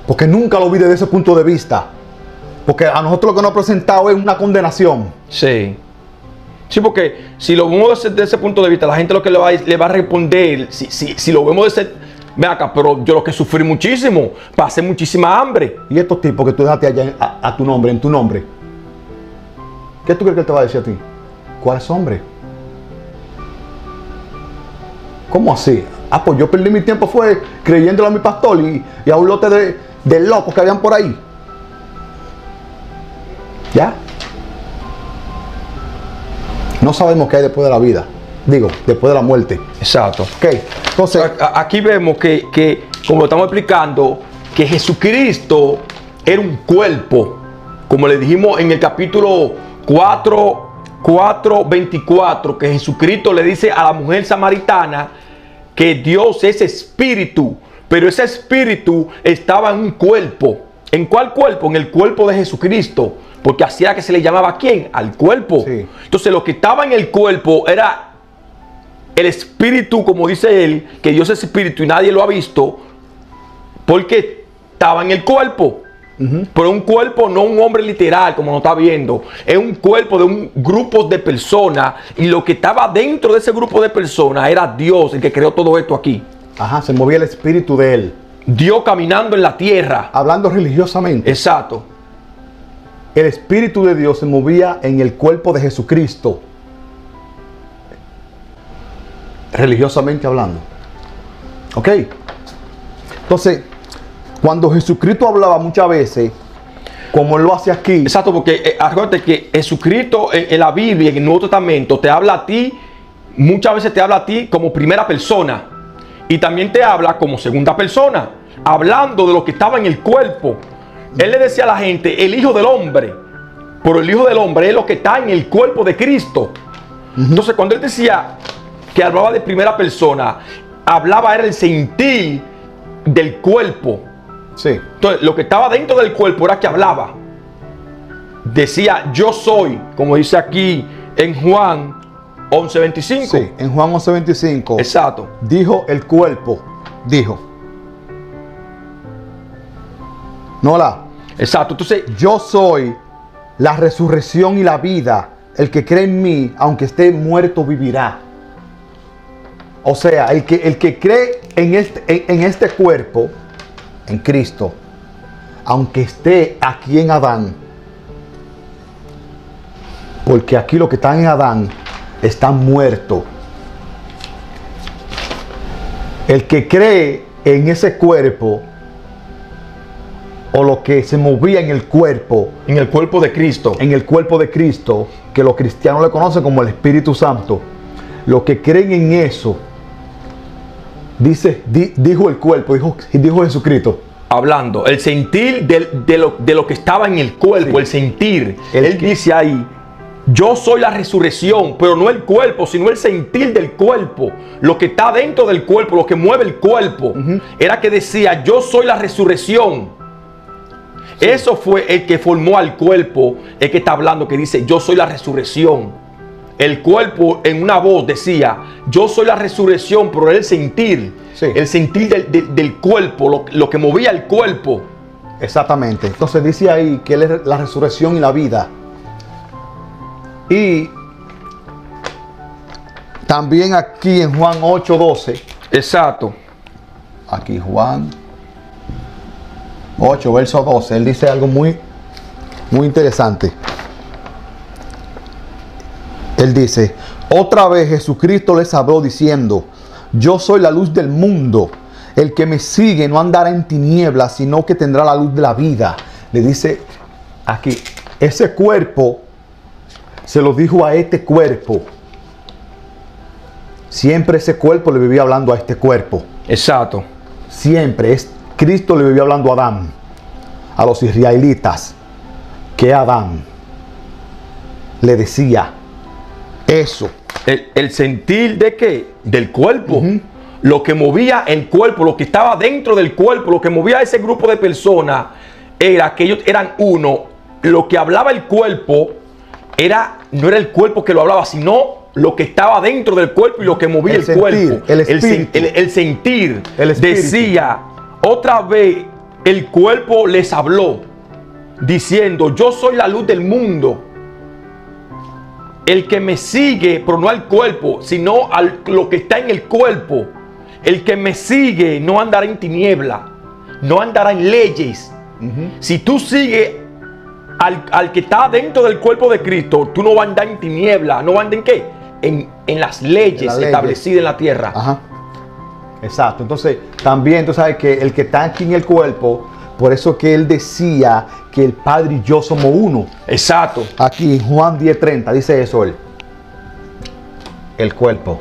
Porque nunca lo vi desde ese punto de vista. Porque a nosotros lo que nos ha presentado es una condenación. Sí. Sí, porque si lo vemos desde ese punto de vista, la gente lo que le va a responder, si lo vemos desde... Ven acá, pero yo lo que sufrí muchísimo, pasé muchísima hambre. Y estos tipos que tú dejaste allá a tu nombre, en tu nombre, ¿qué tú crees que él te va a decir a ti? ¿Cuál es hombre? ¿Cómo así? Ah, pues yo perdí mi tiempo fue creyéndolo a mi pastor y a un lote de locos que habían por ahí. ¿Ya? No sabemos qué hay después de la vida. Digo, después de la muerte. Exacto. Ok, entonces... Aquí vemos que, como lo estamos explicando, que Jesucristo era un cuerpo. Como le dijimos en el capítulo 4:24, que Jesucristo le dice a la mujer samaritana que Dios es espíritu. Pero ese espíritu estaba en un cuerpo. ¿En cuál cuerpo? En el cuerpo de Jesucristo. Porque así era que se le llamaba ¿a quién? Al cuerpo. Sí. Entonces lo que estaba en el cuerpo era el espíritu, como dice él, que Dios es espíritu y nadie lo ha visto, porque estaba en el cuerpo. Pero un cuerpo, no un hombre literal, como nos está viendo. Es un cuerpo de un grupo de personas. Y lo que estaba dentro de ese grupo de personas era Dios, el que creó todo esto aquí. Ajá, se movía el espíritu de él. Dios caminando en la tierra. Hablando religiosamente. Exacto. El espíritu de Dios se movía en el cuerpo de Jesucristo. Religiosamente hablando. ¿Ok? Entonces, cuando Jesucristo hablaba muchas veces, como él lo hace aquí. Exacto, porque acuérdate que Jesucristo en la Biblia, en el Nuevo Testamento, te habla a ti, muchas veces te habla a ti como primera persona. Y también te habla como segunda persona, hablando de lo que estaba en el cuerpo. Él le decía a la gente, el Hijo del Hombre. Pero el Hijo del Hombre es lo que está en el cuerpo de Cristo. Entonces, cuando él decía que hablaba de primera persona, hablaba era el sentir del cuerpo. Sí. Entonces, lo que estaba dentro del cuerpo era que hablaba. Decía, yo soy, como dice aquí en Juan 11:25. Sí, en Juan 11:25. Exacto. Dijo el cuerpo. Dijo. No la. Exacto. Entonces, Yo soy la resurrección y la vida. El que cree en mí, aunque esté muerto, vivirá. O sea, el que cree en este cuerpo, en Cristo, aunque esté aquí en Adán, porque aquí los que están en Adán están muertos. El que cree en ese cuerpo, o lo que se movía en el cuerpo de Cristo. en el cuerpo de Cristo, que los cristianos le conocen como el Espíritu Santo, los que creen en eso, dijo el cuerpo, dijo Jesucristo. Hablando, el sentir de lo que estaba en el cuerpo, sí. El sentir. Él dice ahí, yo soy la resurrección, pero no el cuerpo, sino el sentir del cuerpo. Lo que está dentro del cuerpo, lo que mueve el cuerpo. Era que decía, yo soy la resurrección. Sí. Eso fue el que formó al cuerpo, el que está hablando, que dice, yo soy la resurrección. el cuerpo en una voz decía, yo soy la resurrección, pero era el sentir, Sí. el sentir del cuerpo, lo que movía el cuerpo. Exactamente. Entonces dice ahí que Él es la resurrección y la vida. Y también aquí en Juan 8:12. Exacto. Aquí Juan 8, verso 12. Él dice algo muy interesante. Él dice, otra vez Jesucristo les habló diciendo, yo soy la luz del mundo. El que me sigue no andará en tinieblas, sino que tendrá la luz de la vida. Le dice aquí, ese cuerpo se lo dijo a este cuerpo. Siempre ese cuerpo le vivía hablando a este cuerpo. Exacto. Siempre Cristo le vivía hablando a Adán, a los israelitas, que Adán le decía eso. El sentir de qué? Del cuerpo. Lo que movía el cuerpo, lo que estaba dentro del cuerpo, lo que movía a ese grupo de personas, era que ellos eran uno. Lo que hablaba el cuerpo no era el cuerpo que lo hablaba, sino lo que estaba dentro del cuerpo y lo que movía el cuerpo. El sentir. Decía, otra vez el cuerpo les habló, diciendo, yo soy la luz del mundo. El que me sigue, pero no al cuerpo, sino a lo que está en el cuerpo. El que me sigue no andará en tiniebla, no andará en leyes. Si tú sigues al que está dentro del cuerpo de Cristo, tú no vas a andar en tiniebla, no vas a andar en qué? En las leyes establecidas en la tierra. Ajá. Exacto. Entonces, también tú sabes que el que está aquí en el cuerpo, por eso que él decía que el Padre y yo somos uno. Exacto. Aquí en Juan 10:30 dice eso él. El cuerpo.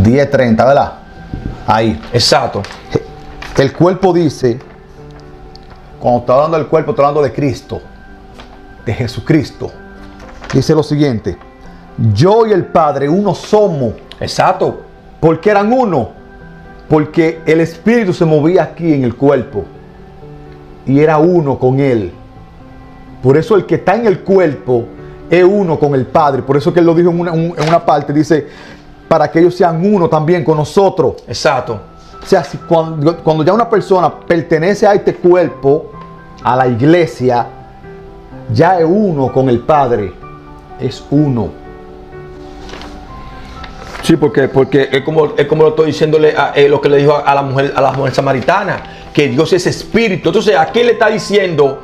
10:30, ¿verdad? Ahí. Exacto. El cuerpo dice, cuando está hablando del cuerpo, está hablando de Cristo, de Jesucristo. Dice lo siguiente, yo y el Padre uno somos. Exacto. ¿Por qué eran uno? Porque el Espíritu se movía aquí en el cuerpo y era uno con Él. Por eso el que está en el cuerpo es uno con el Padre. Por eso que Él lo dijo en una parte, dice, para que ellos sean uno también con nosotros. Exacto. O sea, cuando ya una persona pertenece a este cuerpo, a la iglesia, ya es uno con el Padre. Es uno. Sí, porque es como lo estoy diciéndole lo que le dijo a la mujer samaritana, que Dios es espíritu. Entonces, ¿a qué le está diciendo?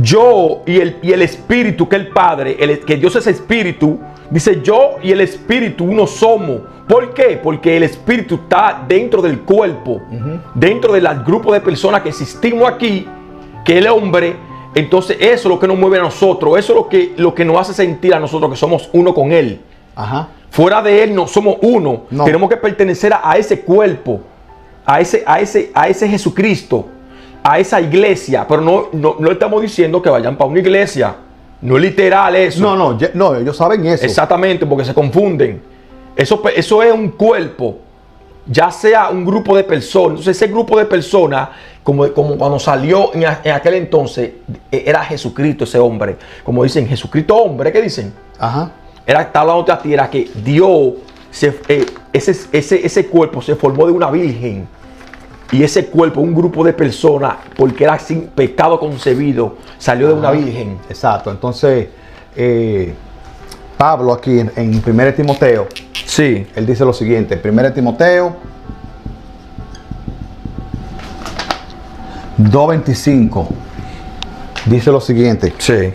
Yo y el espíritu, que el Padre, que Dios es espíritu, dice yo y el espíritu uno somos. ¿Por qué? Porque el espíritu está dentro del cuerpo, dentro del grupo de personas que existimos aquí, que el hombre. Entonces eso es lo que nos mueve a nosotros, eso es lo que nos hace sentir a nosotros que somos uno con Él. Ajá. Fuera de Él no somos uno. No. Tenemos que pertenecer a ese cuerpo, a ese Jesucristo, a esa iglesia. Pero no estamos diciendo que vayan para una iglesia. No es literal eso. No, ellos saben eso. Exactamente, porque se confunden. Eso es un cuerpo, ya sea un grupo de personas. Entonces ese grupo de personas, como cuando salió en aquel entonces, era Jesucristo ese hombre. Como dicen, Jesucristo hombre, ¿qué dicen? Ajá. Está hablando de la tierra que Dios, ese cuerpo se formó de una virgen. Y ese cuerpo, un grupo de personas, porque era sin pecado concebido, salió de una virgen. Exacto. Entonces, Pablo aquí en 1 Timoteo, sí, él dice lo siguiente, 1 Timoteo 2:25, dice lo siguiente. Sí.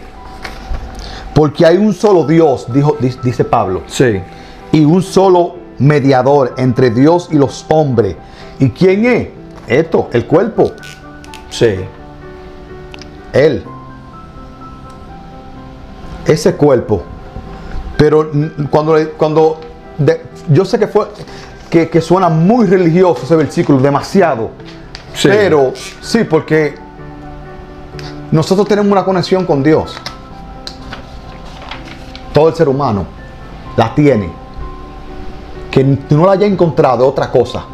Porque hay un solo Dios, dice Pablo. Sí. Y un solo mediador entre Dios y los hombres. ¿Y quién es? Esto, el cuerpo. Sí. Él. Ese cuerpo. Pero yo sé que suena muy religioso ese versículo, demasiado. Sí. Pero sí, porque nosotros tenemos una conexión con Dios. Todo el ser humano la tiene. Que tú no la hayas encontrado otra cosa.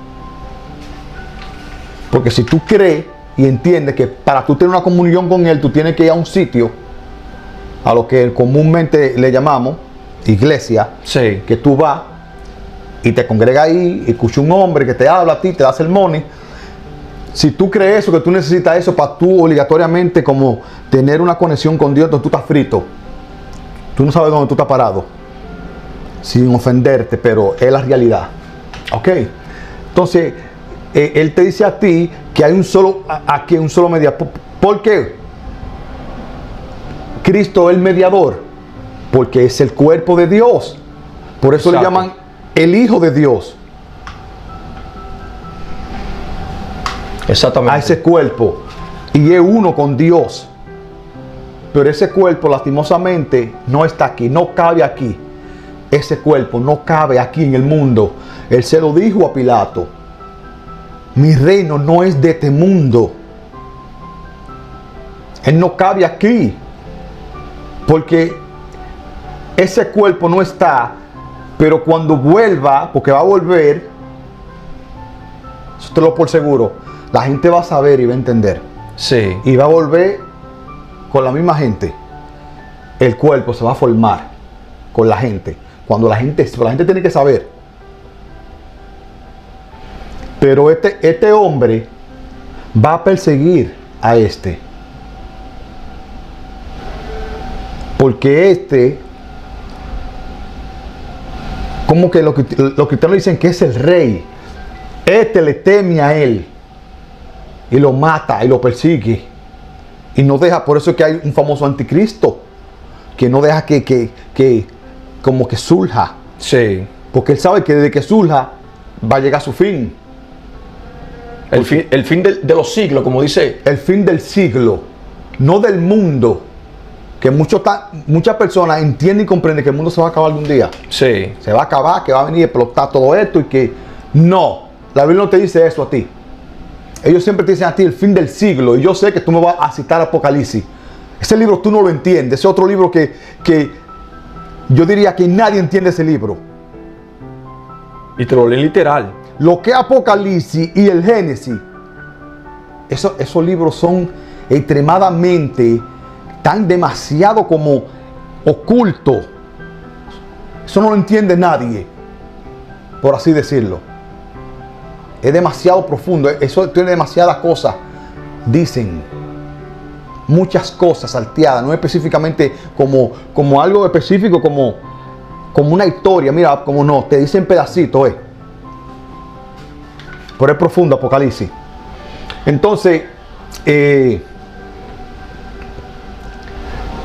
Porque si tú crees y entiendes que para tú tener una comunión con Él, tú tienes que ir a un sitio, a lo que comúnmente le llamamos iglesia, Sí. que tú vas y te congregas ahí, y escuchas un hombre que te habla a ti, te da sermones. Si tú crees eso, que tú necesitas eso para tú obligatoriamente como tener una conexión con Dios, entonces tú estás frito. Tú no sabes dónde tú estás parado. Sin ofenderte, pero es la realidad. ¿Ok? Entonces, Él te dice a ti que hay un solo mediador. ¿Por qué? Cristo es el mediador. Porque es el cuerpo de Dios. Por eso Exacto. le llaman el Hijo de Dios. Exactamente. A ese cuerpo. Y es uno con Dios. Pero ese cuerpo lastimosamente no está aquí, no cabe aquí. Ese cuerpo no cabe aquí en el mundo. Él se lo dijo a Pilato. Mi reino no es de este mundo. Él no cabe aquí. Porque ese cuerpo no está. Pero cuando vuelva, porque va a volver, eso te lo por seguro, la gente va a saber y va a entender. Sí. Y va a volver con la misma gente. El cuerpo se va a formar con la gente. Cuando la gente tiene que saber. Pero este hombre va a perseguir a este. Porque como que los cristianos dicen que es el rey. Le teme a él. Y lo mata y lo persigue. Y no deja, por eso es que hay un famoso anticristo. Que no deja que como que surja. Sí. Porque él sabe que desde que surja va a llegar a su fin. El fin de los siglos, como dice. El fin del siglo. No del mundo. Que muchas personas entienden y comprenden que el mundo se va a acabar algún día. Sí. Se va a acabar, que va a venir a explotar todo esto y que no. La Biblia no te dice eso a ti. Ellos siempre te dicen a ti el fin del siglo. Y yo sé que tú me vas a citar Apocalipsis. Ese libro tú no lo entiendes. Ese otro libro que yo diría que nadie entiende ese libro. Y te lo leen literal. Lo que es Apocalipsis y el Génesis. Esos libros son extremadamente tan demasiado como ocultos. Eso no lo entiende nadie. Por así decirlo. Es demasiado profundo. Eso tiene demasiadas cosas. Dicen muchas cosas salteadas. No específicamente como algo específico, como una historia. Mira, como no. Te dicen pedacitos. Pero es profundo Apocalipsis. Entonces,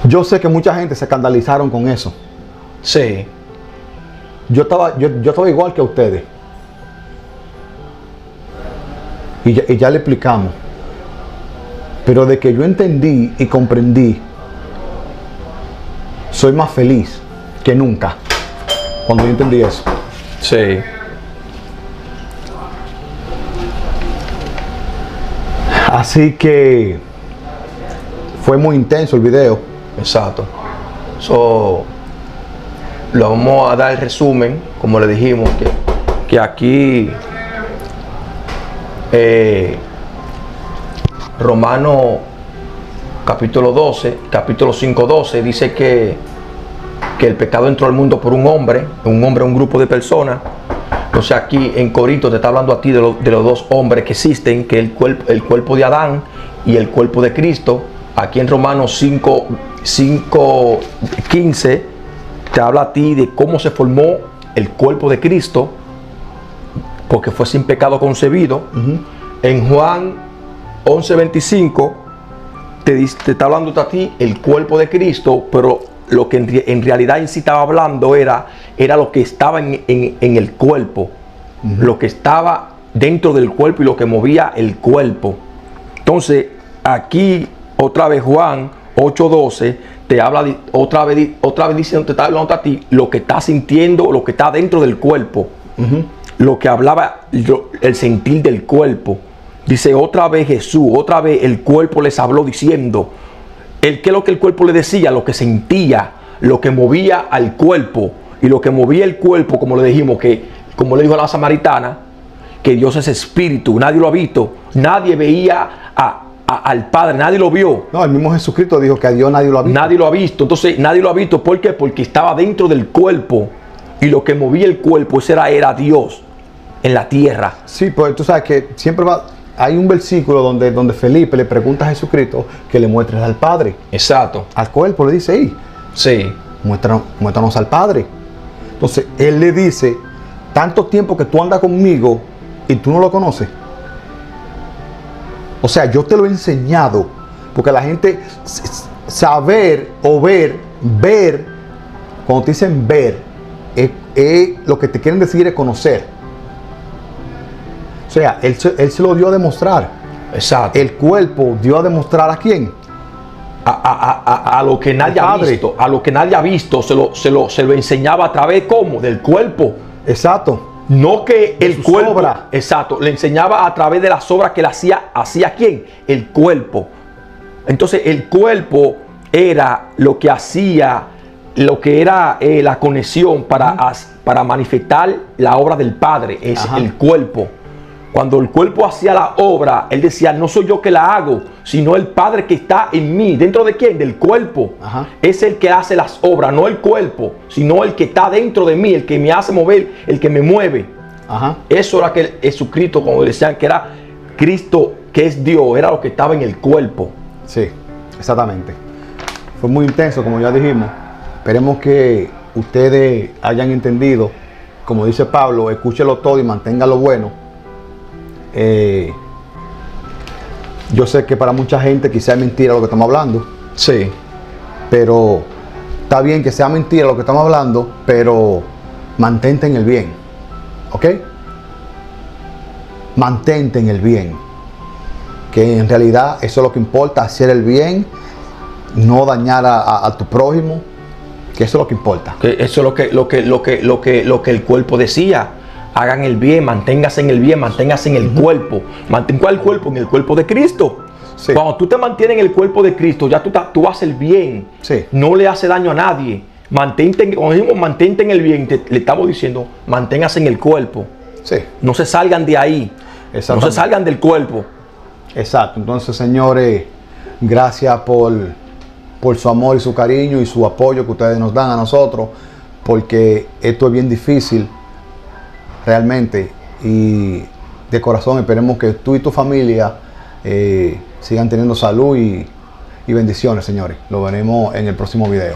yo sé que mucha gente se escandalizaron con eso. Sí. Yo estaba igual que a ustedes. Y ya le explicamos. Pero de que yo entendí y comprendí, soy más feliz que nunca cuando yo entendí eso. Sí. Así que fue muy intenso el video. Exacto. Lo vamos a dar el resumen, como le dijimos, que aquí Romano capítulo 12, capítulo 5:12 dice que el pecado entró al mundo por un hombre, un grupo de personas. Entonces aquí en Corinto te está hablando a ti de los dos hombres que existen, que es el cuerpo de Adán y el cuerpo de Cristo. Aquí en Romanos 5:15 te habla a ti de cómo se formó el cuerpo de Cristo, porque fue sin pecado concebido. En Juan 11:25 te está hablando a ti el cuerpo de Cristo, pero lo que en realidad en sí estaba hablando era lo que estaba en el cuerpo, lo que estaba dentro del cuerpo y lo que movía el cuerpo. Entonces aquí otra vez Juan 8:12 te habla otra vez diciendo, te está hablando a ti lo que está sintiendo, lo que está dentro del cuerpo, lo que hablaba el sentir del cuerpo. Dice otra vez Jesús, otra vez el cuerpo les habló diciendo, ¿qué es lo que el cuerpo le decía? Lo que sentía, lo que movía al cuerpo. Y lo que movía el cuerpo, como le dijimos, que como le dijo a la samaritana, que Dios es espíritu, nadie lo ha visto, nadie veía a al Padre, nadie lo vio. No, el mismo Jesucristo dijo que a Dios nadie lo ha visto. Nadie lo ha visto. Entonces, nadie lo ha visto. ¿Por qué? Porque estaba dentro del cuerpo. Y lo que movía el cuerpo, ese era Dios en la tierra. Sí, pues tú sabes que siempre hay un versículo donde Felipe le pregunta a Jesucristo que le muestres al Padre. Exacto. Al cuerpo le dice, hey, Sí. muéstranos al Padre. Entonces, él le dice, tanto tiempo que tú andas conmigo y tú no lo conoces. O sea, yo te lo he enseñado. Porque la gente, saber o ver, cuando te dicen ver, lo que te quieren decir es conocer. O sea, él se lo dio a demostrar. Exacto. El cuerpo dio a demostrar ¿a quién? A lo que nadie ha visto. A lo que nadie ha visto se lo enseñaba a través, ¿cómo? Del cuerpo. Exacto. No que el cuerpo. Obras. Exacto. Le enseñaba a través de las obras que le hacía ¿quién? El cuerpo. Entonces el cuerpo era lo que hacía, lo que era la conexión para manifestar la obra del Padre. Es Ajá. el cuerpo. Cuando el cuerpo hacía la obra, él decía, no soy yo que la hago, sino el Padre que está en mí. ¿Dentro de quién? Del cuerpo. Ajá. Es el que hace las obras, no el cuerpo, sino el que está dentro de mí, el que me hace mover, el que me mueve. Ajá. Eso era que Jesucristo, como decían, que era Cristo, que es Dios, era lo que estaba en el cuerpo. Sí, exactamente. Fue muy intenso, como ya dijimos. Esperemos que ustedes hayan entendido. Como dice Pablo, escúchelo todo y mantenga lo bueno. Yo sé que para mucha gente quizá es mentira lo que estamos hablando. Sí. Pero está bien que sea mentira lo que estamos hablando, pero mantente en el bien. ¿Ok? Mantente en el bien. Que en realidad eso es lo que importa, hacer el bien, no dañar a tu prójimo, que eso es lo que importa. Que eso es lo que el cuerpo decía. Hagan el bien, manténgase en el bien, manténgase en el cuerpo. ¿Cuál cuerpo? En el cuerpo de Cristo. Sí. Cuando tú te mantienes en el cuerpo de Cristo, ya tú haces el bien. Sí. No le hace daño a nadie. Mantente en el bien. Le estamos diciendo, manténgase en el cuerpo. Sí. No se salgan de ahí. No se salgan del cuerpo. Exacto. Entonces, señores, gracias por su amor y su cariño y su apoyo que ustedes nos dan a nosotros, porque esto es bien difícil realmente, y de corazón esperemos que tú y tu familia sigan teniendo salud y bendiciones, señores. Lo veremos en el próximo video.